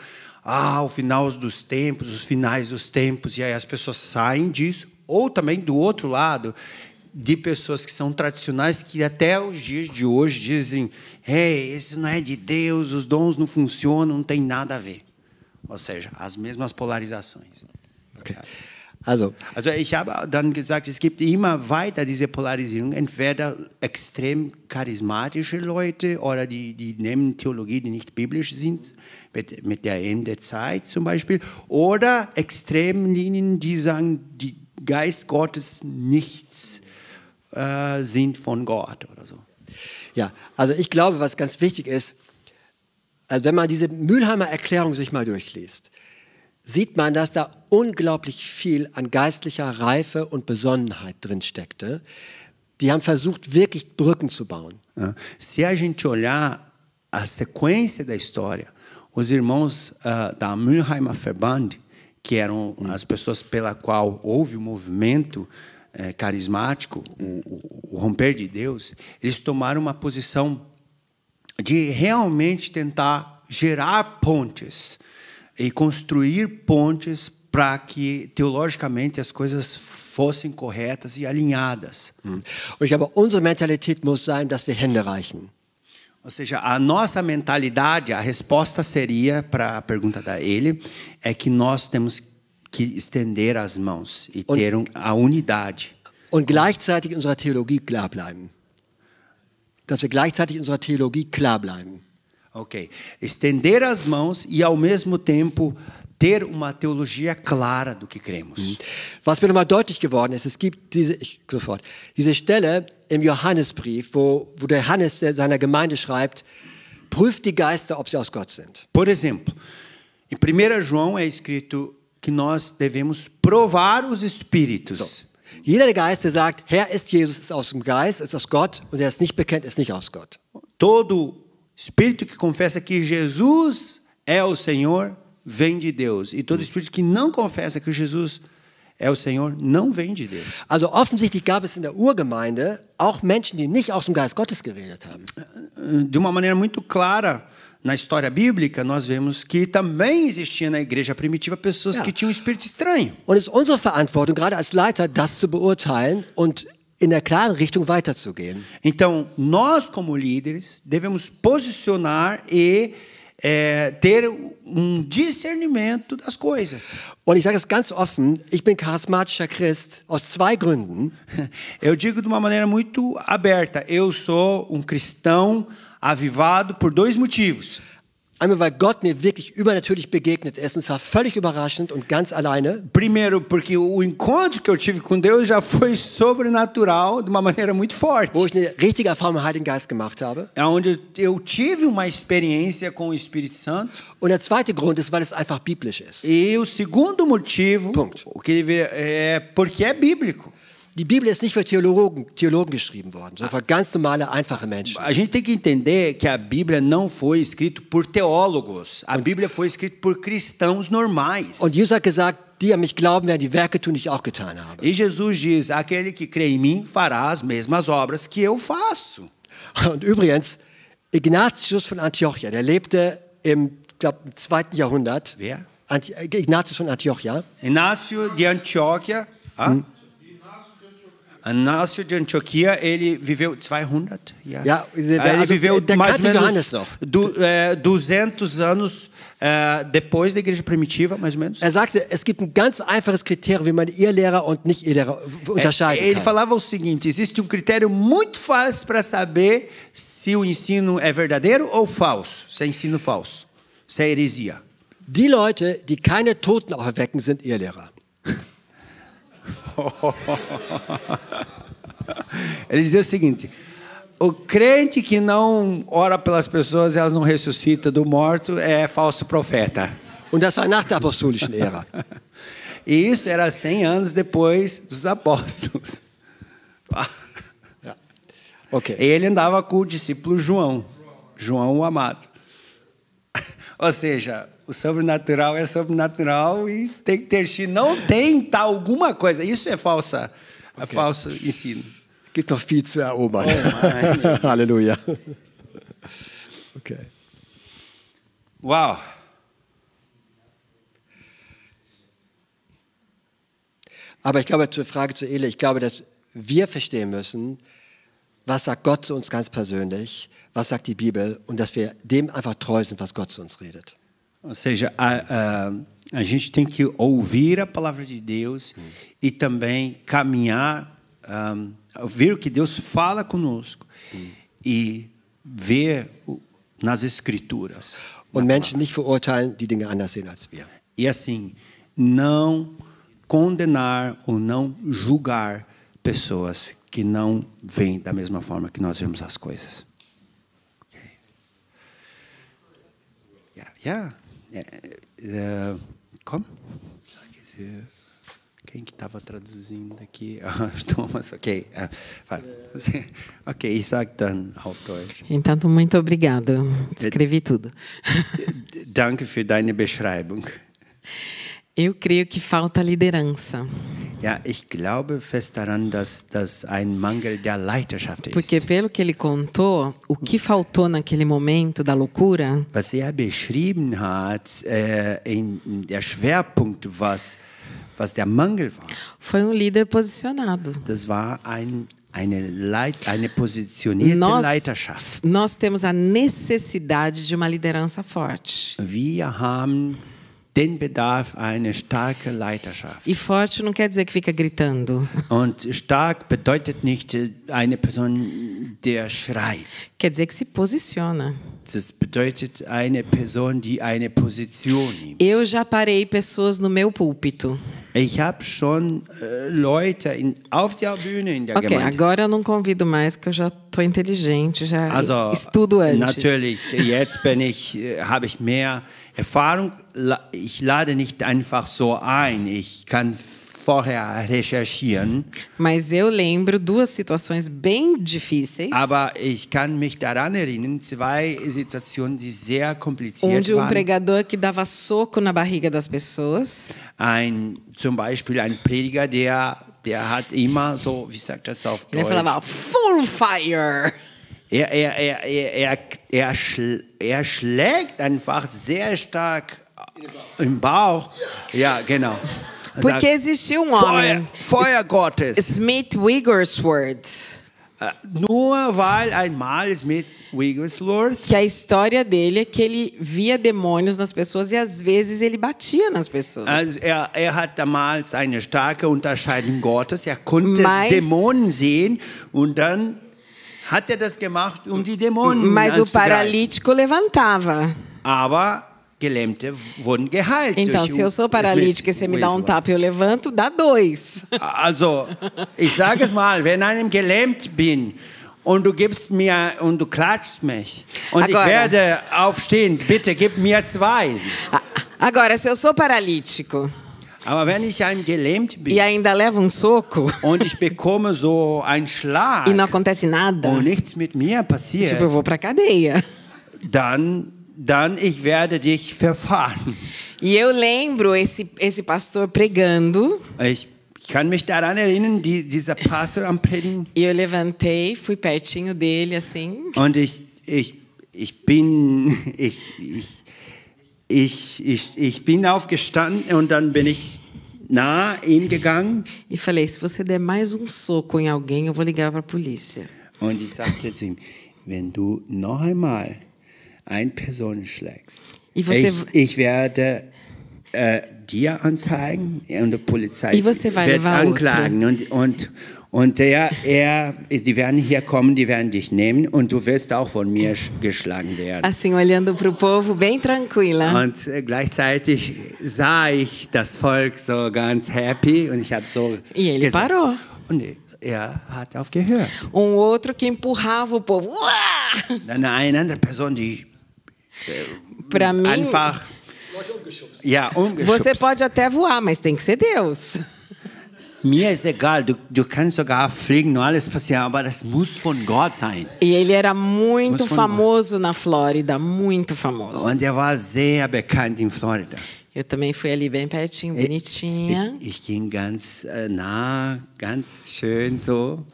o final dos tempos, os finais dos tempos, e aí as pessoas saem disso, ou também do outro lado, de pessoas que são tradicionais, que até os dias de hoje dizem, isso não é de Deus, os dons não funcionam, não tem nada a ver. Ou seja, as mesmas polarizações. Okay. Also ich habe dann gesagt, es gibt immer weiter diese Polarisierung, entweder extrem charismatische Leute oder die nehmen Theologie, die nicht biblisch sind, mit der Ende Zeit zum Beispiel, oder Extremlinien, die sagen, die Geist Gottes nichts sind von Gott oder so. Ja, also ich glaube, was ganz wichtig ist, also wenn man diese Mülheimer Erklärung sich mal durchliest, sieht man, dass da unglaublich viel an geistlicher Reife und Besonnenheit drin steckte. Die haben versucht, wirklich Brücken zu bauen. Se a gente olhar a sequência da história, os irmãos da Mülheimer Verband, que eram as pessoas pela qual houve o movimento carismático, o romper de Deus, eles tomaram uma posição de realmente tentar gerar pontes e construir pontes para que teologicamente as coisas fossem corretas e alinhadas. Und ich glaube, unsere Mentalität muss sein, dass wir Hände reichen. Ou seja, a nossa mentalidade, a resposta seria para a pergunta da ele, é que nós temos que estender as mãos e ter a unidade. Und gleichzeitig in unserer Theologie klar bleiben. Dass wir gleichzeitig in unserer Theologie klar bleiben. Ok. Estender as mãos e, ao mesmo tempo, ter uma teologia clara do que cremos. Was mir nochmal deutlich geworden ist, es gibt diese Stelle im Johannesbrief, wo der Johannes seiner Gemeinde schreibt, prüft die Geister, ob sie aus Gott sind. Por exemplo, em 1 João é escrito que nós devemos provar os espíritos. Jeder Geist, der sagt, Herr ist Jesus, ist aus dem Geist, ist aus Gott, und der es nicht bekennt, ist nicht aus Gott. Todo espírito que confessa que Jesus é o Senhor vem de Deus. E todo espírito que não confessa que Jesus é o Senhor não vem de Deus. Also offensichtlich gab es in der Urgemeinde auch Menschen, die nicht aus dem Geist Gottes geredet haben. De uma maneira muito clara, na história bíblica, nós vemos que também existia na igreja primitiva pessoas que tinham um espírito estranho. Und es ist unsere Verantwortung, gerade als Leiter, das zu beurteilen und in der klaren Richtung weiterzugehen. Então, nós como líderes devemos posicionar e ter discernimento das coisas. Und ich sage es ganz offen, ich bin charismatischer Christ aus 2 Gründen. Eu digo de uma maneira muito aberta, eu sou cristão avivado por 2 motivos. Einmal, weil Gott mir wirklich übernatürlich begegnet ist, und zwar völlig überraschend und ganz alleine. Primeiro, porque o encontro que eu tive com Deus já foi sobrenatural de uma maneira muito forte. Wo ich eine richtige Erfahrung mit dem Heiligen Geist gemacht habe. Onde eu tive uma experiência com o Espírito Santo. Und der zweite Grund ist, weil es einfach biblisch ist. E o segundo motivo, é porque é bíblico. Die Bibel ist nicht für Theologen geschrieben worden, sondern für ganz normale, einfache Menschen. A gente tem que entender que a Bíblia não foi escrita por teólogos. A Bíblia foi escrita por cristãos normais. Und Jesus hat gesagt, die an mich glauben, werden die Werke tun, die ich auch getan habe. E Jesus diz, aquele que crê em mim fará as mesmas obras que eu faço. Und übrigens, Ignatius von Antiochia, der lebte im 2. Jahrhundert. Wer? Ignatius von Antiochia. Inácio de Antioquia. Inácio de Antioquia, ele viveu 200. Ele viveu mais ou menos 200 anos depois da igreja primitiva, mais ou menos. Sagte, es gibt ein ganz einfaches Kriterium, wie man Irrlehrer und Nicht-Irrlehrer unterscheiden kann. Ele falava o seguinte, existe critério muito fácil para saber se o ensino é verdadeiro ou falso, se é ensino falso, se é heresia. Die Leute, die keine Toten auferwecken, sind Irrlehrer. Ele dizia o seguinte, o crente que não ora pelas pessoas e elas não ressuscita do morto é falso profeta. Und das war nach der apostolischen Ära. E isso era 100 anos depois dos apóstolos. Okay. Ele andava com o discípulo João o amado. Ou seja, o sobrenatural é sobrenatural e tem que ter, se não tem, tá alguma coisa. Isso é falso ensino. Gibt noch viel zu erobern. Halleluja. Okay. Wow. Aber ich glaube, zur Frage zu Ele, ich glaube, dass wir verstehen müssen, was sagt Gott zu uns ganz persönlich, was sagt die Bibel, und dass wir dem einfach treu sind, was Gott zu uns redet. Ou seja, a gente tem que ouvir a palavra de Deus e também caminhar, ver o que Deus fala conosco e ver nas Escrituras. Und Menschen nicht verurteilen, die Dinge anders sehen als wir. E assim, não condenar ou não julgar pessoas que não veem da mesma forma que nós vemos as coisas. Como? Quem que estava traduzindo aqui? Thomas, ok. Ok, ich sage dann auf Deutsch. Então, muito obrigada. Escrevi tudo. Danke für deine Beschreibung. Eu creio que falta liderança. Ja, ich glaube fest daran, dass ein Mangel der Leiterschaft ist. Porque pelo que ele contou, o que faltou naquele momento da loucura, was beschrieben hat, der Schwerpunkt, was der Mangel war. Foi líder posicionado. Das war eine positionierte Leiterschaft. Nós temos a necessidade de uma liderança forte. Wir haben den Bedarf eine starke Leiterschaft. E forte não quer dizer que fica gritando. Und stark bedeutet nicht eine Person, der schreit. Quer dizer que se posiciona. Das bedeutet eine Person, die eine Position nimmt. Eu já parei pessoas no meu púlpito. Ich habe schon Leute auf der Bühne in der Gemeinde. Agora eu não convido mais, que eu já estou inteligente, já estudo antes. Natürlich, jetzt habe ich mehr Erfahrung. Ich lade nicht einfach so ein. Ich kann vorher recherchieren. Mas eu lembro duas situações bem difíceis. Aber ich kann mich daran erinnern, zwei Situationen, die sehr kompliziert Onde waren. pregador que dava soco na barriga das pessoas. Zum Beispiel ein Prediger, der hat immer so, wie sagt das auf Deutsch? Ele falava, full fire. Er schlägt einfach sehr stark im Bauch. Ja, genau. Porque existia homem, Feuer Gottes. Smith Wigglesworth, Nur weil einmal Smith Wigglesworth, que a história dele é que ele via demônios nas pessoas e às vezes ele batia nas pessoas. also er hat damals eine starke Unterscheidung Gottes. Er konnte Mas- Dämonen sehen und dann hat er das gemacht, um die Dämonen Mas o anzugreifen. paralítico levantava. Aber Gelähmte wurden geheilt. Então, durch se eu sou paralítica e você me dá um Wigglesworth. tapa e eu levanto, dá 2. Also, ich sage es mal, wenn ich gelähmt bin und du gibst mir und du klatschst mich und Agora. ich werde aufstehen, bitte gib mir 2. Agora, se eu sou paralítico Aber wenn ich gelähmt bin e ainda levo soco und ich bekomme so einen Schlag e não acontece nada, und nichts mit mir passiert, tipo, eu vou pra cadeia. dann ich werde dich verfahren. E eu lembro esse pastor pregando. Ich kann mich daran erinnern, dieser Pastor am Predigen. E eu levantei, fui pertinho dele, assim. Und ich bin aufgestanden und dann bin ich nah ihm gegangen. E falei, se você der mais um soco em alguém, eu vou ligar para a polícia. Und ich sagte zu ihm, wenn du noch einmal eine Person schlägst, E você, ich werde dir anzeigen und die Polizei E você vai wird levar anklagen. Und die werden hier kommen, die werden dich nehmen und du wirst auch von mir geschlagen werden. assim, olhando para o povo, bem tranquila. Und gleichzeitig sah ich das Volk so ganz happy und ich habe so E ele parou. Und er hat aufgehört. Outro que empurrava o povo. Uá! Dann eine andere Person, die Para mim, einfach umgeschubst. você pode até voar, mas tem que ser Deus. Mir ist egal, du kannst sogar fliegen, nur alles passieren, aber das muss von Gott sein. E ele era muito famoso na Flórida, muito famoso. Und er war sehr bekannt in Florida. Eu também fui ali bem pertinho, bonitinha. Ich ging ganz nah, ganz schön so.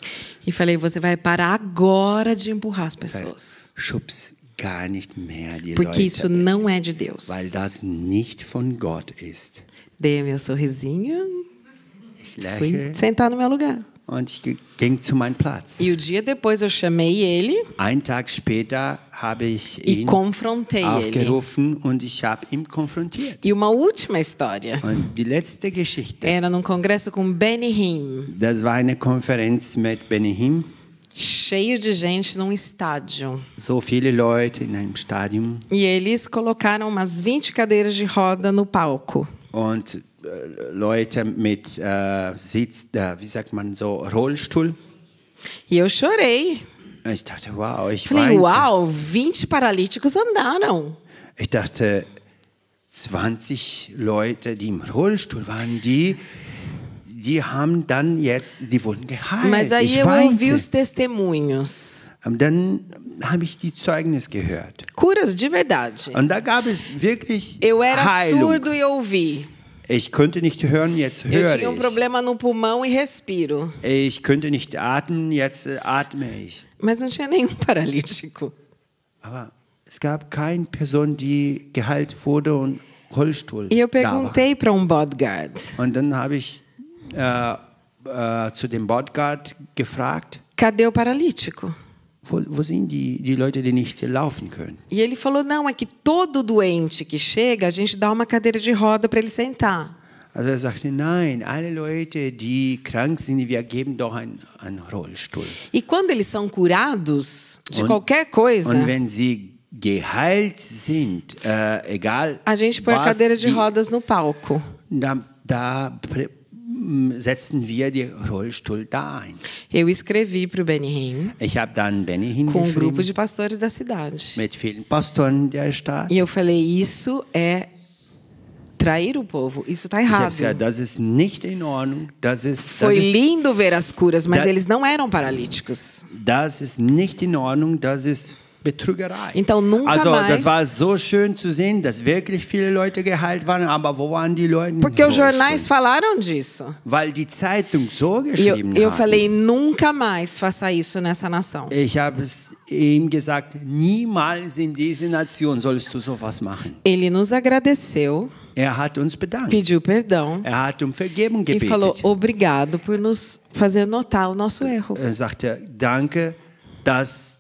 E falei, você vai parar agora de empurrar as pessoas. Schubs gar nicht mehr die Porque Leute, isso não é de Deus. weil das nicht von Gott ist. Dei meu sorrisinho, Ich fui lächle sentar no meu lugar. und ich ging zu meinem Platz. E o dia depois eu chamei ele Einen Tag später habe ich e ihn confrontei ele. aufgerufen und ich habe ihn konfrontiert. E uma última história. Und die letzte Geschichte, Era num congresso com Benny Hinn, das war eine Konferenz mit Benny Hinn. cheio de gente num estádio. So viele Leute in einem Stadion E eles colocaram umas 20 cadeiras de roda no palco. und Leute mit Sitz, wie sagt man so, Rollstuhl. E eu chorei. Ich dachte, wow, ich Falei, weinte. uau, 20 paralíticos andaram. Ich dachte, 20 Leute, die im Rollstuhl waren, die haben dann jetzt, die wurden geheilt. Mas aí ich eu ouvi weinte. os testemunhos. Und dann habe ich die Zeugnis gehört. Curas de verdade. Und da gab es wirklich Eu era Heilung. surdo e ouvi. Ich konnte nicht hören, jetzt Eu höre tinha ich. problema no pulmão e respiro. Ich könnte nicht atmen, jetzt atme ich. Mas não tinha nenhum paralítico. Aber es gab keine Person, die geheilt wurde und Rollstuhl E eu da war. perguntei para bodyguard. Und dann habe ich zu dem Bodyguard gefragt, Cadê o paralítico? wo sind die Leute, die nicht laufen können? E ele falou, não, é que todo doente que chega, a gente dá uma cadeira de roda para ele sentar. Also er sagte, nein, alle Leute, die krank sind, wir geben doch einen Rollstuhl. E quando eles são curados de qualquer coisa, Und wenn sie geheilt sind, egal a gente põe a was cadeira de die- rodas no palco. da setzen wir den Rollstuhl da ein. Eu escrevi para o Benny Hinn Ich habe dann Benny com um grupo hingeschrieben de pastores da cidade. mit vielen Pastoren der Stadt. E eu falei, isso é trair o povo. Isso está Ich habe errado. gesagt, das ist nicht in Ordnung. Foi lindo ver as curas, mas eles não eram paralíticos. Das ist nicht in Ordnung, das ist Betrügerei. Então nunca Also, mais. das war so schön zu sehen, dass wirklich viele Leute geheilt waren, aber wo waren die Leute? Porque os jornais falaram disso. Weil die Zeitung so E geschrieben eu hat. falei, nunca mais faça isso nessa nação. Ich habe es ihm gesagt, niemals in dieser Nation sollst du sowas machen. Ele nos agradeceu, Hat uns bedankt. pediu perdão Hat um Vergebung e gebetet. falou obrigado por nos fazer notar o nosso erro. Sagte, danke, dass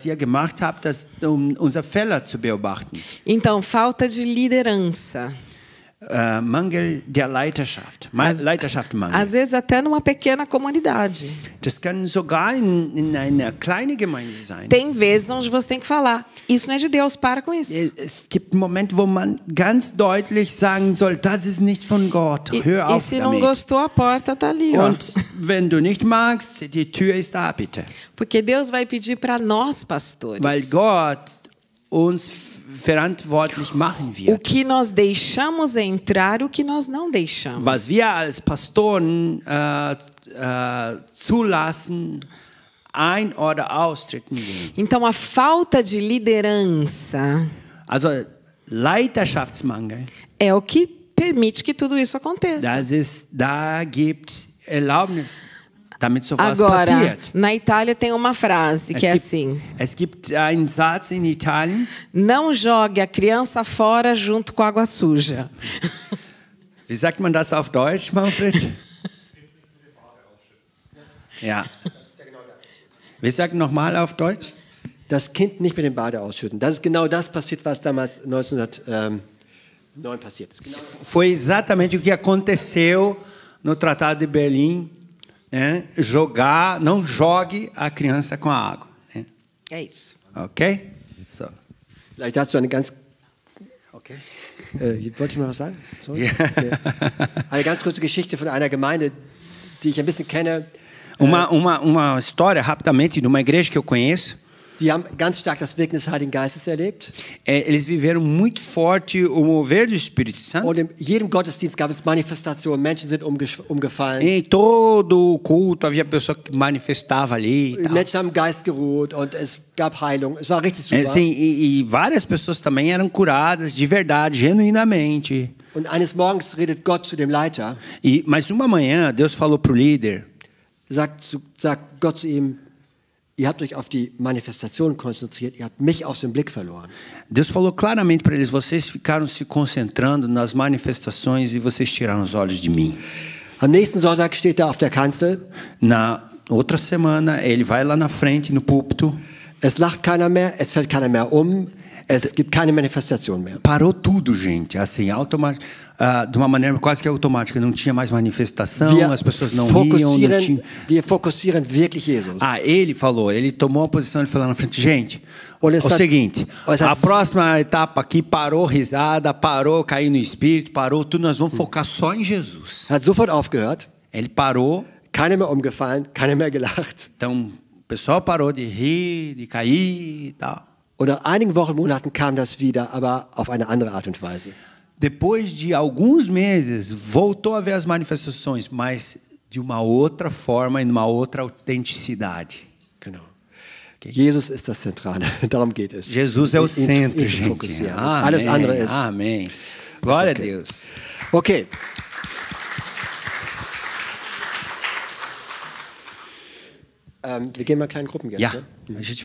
ihr gemacht habt, um unser Fehler zu beobachten. Então, falta de liderança. Mangel der Leiterschaft. Leiterschaftsmangel. Às vezes até numa pequena comunidade. Das kann sogar in einer kleinen Gemeinde sein. Tem vezes onde você tem que falar, isso não é de Deus, para com isso. Es gibt Momente, wo man ganz deutlich sagen soll, das ist nicht von Gott. Hör E auf se não damit. gostou, a porta está ali. Ó. Und wenn du nicht magst, die Tür ist da, bitte. Porque Deus vai pedir para nós, pastores, Weil Gott uns verantwortlich machen o wird. que nós deixamos entrar, o que nós não deixamos. Was wir als Pastoren zulassen, ein- oder austreten gehen. Então, a falta de liderança Also Leiterschaftsmangel, é o que permite que tudo isso aconteça. da gibt Erlaubnis, damit sowas Agora, passiert. na Itália tem uma frase que é assim: Es gibt einen Satz in Italien. não jogue a criança fora junto com a água suja. Wie sagt man das auf Deutsch, Manfred? Ja. Wir sagen nochmal auf Deutsch. Das Kind nicht mit dem Bade ausschütten. Das ist genau das passiert, was damals 1909 passiert ist. Genau. Foi exatamente o que aconteceu no Tratado de Berlim. Né? Não jogue a criança com a água. Né? É isso. Ok? So. Vielleicht dazu eine ganz... Okay. Wollte ich mal was sagen? So? Ja. Okay. Eine ganz kurze Geschichte von einer Gemeinde, die ich ein bisschen kenne. Uma história, rapidamente, de uma igreja que eu conheço. Die haben ganz stark das Wirken des Heiligen Geistes erlebt. Eles viveram muito forte o mover do Espírito Santo. Und in jedem Gottesdienst gab es Manifestationen. Menschen sind umgefallen. Em todo o culto havia pessoa que manifestava ali. E tal. Menschen haben Geist geruht und es gab Heilung. Es war richtig super. Sim, e várias pessoas também eram curadas de verdade, genuinamente. Und eines Morgens redet Gott zu dem Leiter. Mas uma manhã Deus falou para o líder. Sagt Gott zu ihm: Ihr habt euch auf die Manifestation konzentriert, ihr habt mich aus dem Blick verloren. Deus falou claramente para eles: vocês ficaram se concentrando nas manifestações e vocês tiraram os olhos de mim. Am nächsten Sonntag steht er auf der Kanzel. Na outra semana ele vai lá na frente no púlpito. Es lacht keiner mehr, es fällt keiner mehr um, es gibt keine Manifestation mehr. Parou tudo, gente, assim, automático. De uma maneira quase que automática, não tinha mais manifestação, as pessoas não riam, não tinha... Wir fokussieren wirklich Jesus. Ele falou, ele tomou uma posição, ele falou na frente, gente, é o seguinte, a próxima etapa aqui parou risada, parou cair no espírito, parou tudo, nós vamos focar só em Jesus. Hat sofort aufgehört. Ele parou. Keiner mehr umgefallen, keiner mehr gelacht. Então, o pessoal parou de rir, de cair e tal. Und nach einigen Wochen, Monaten kam das wieder, aber auf eine andere Art und Weise. Depois de alguns meses, voltou a ver as manifestações, mas de uma outra forma e numa outra autenticidade. Genau. Okay. Jesus ist das Zentrale. Darum geht es. Jesus é o centro, gente. Fokussieren. Alles andere ist... Amém. Glória a Deus. Okay. Wir gehen mal kleinen Gruppen jetzt. Ja, ne? a gente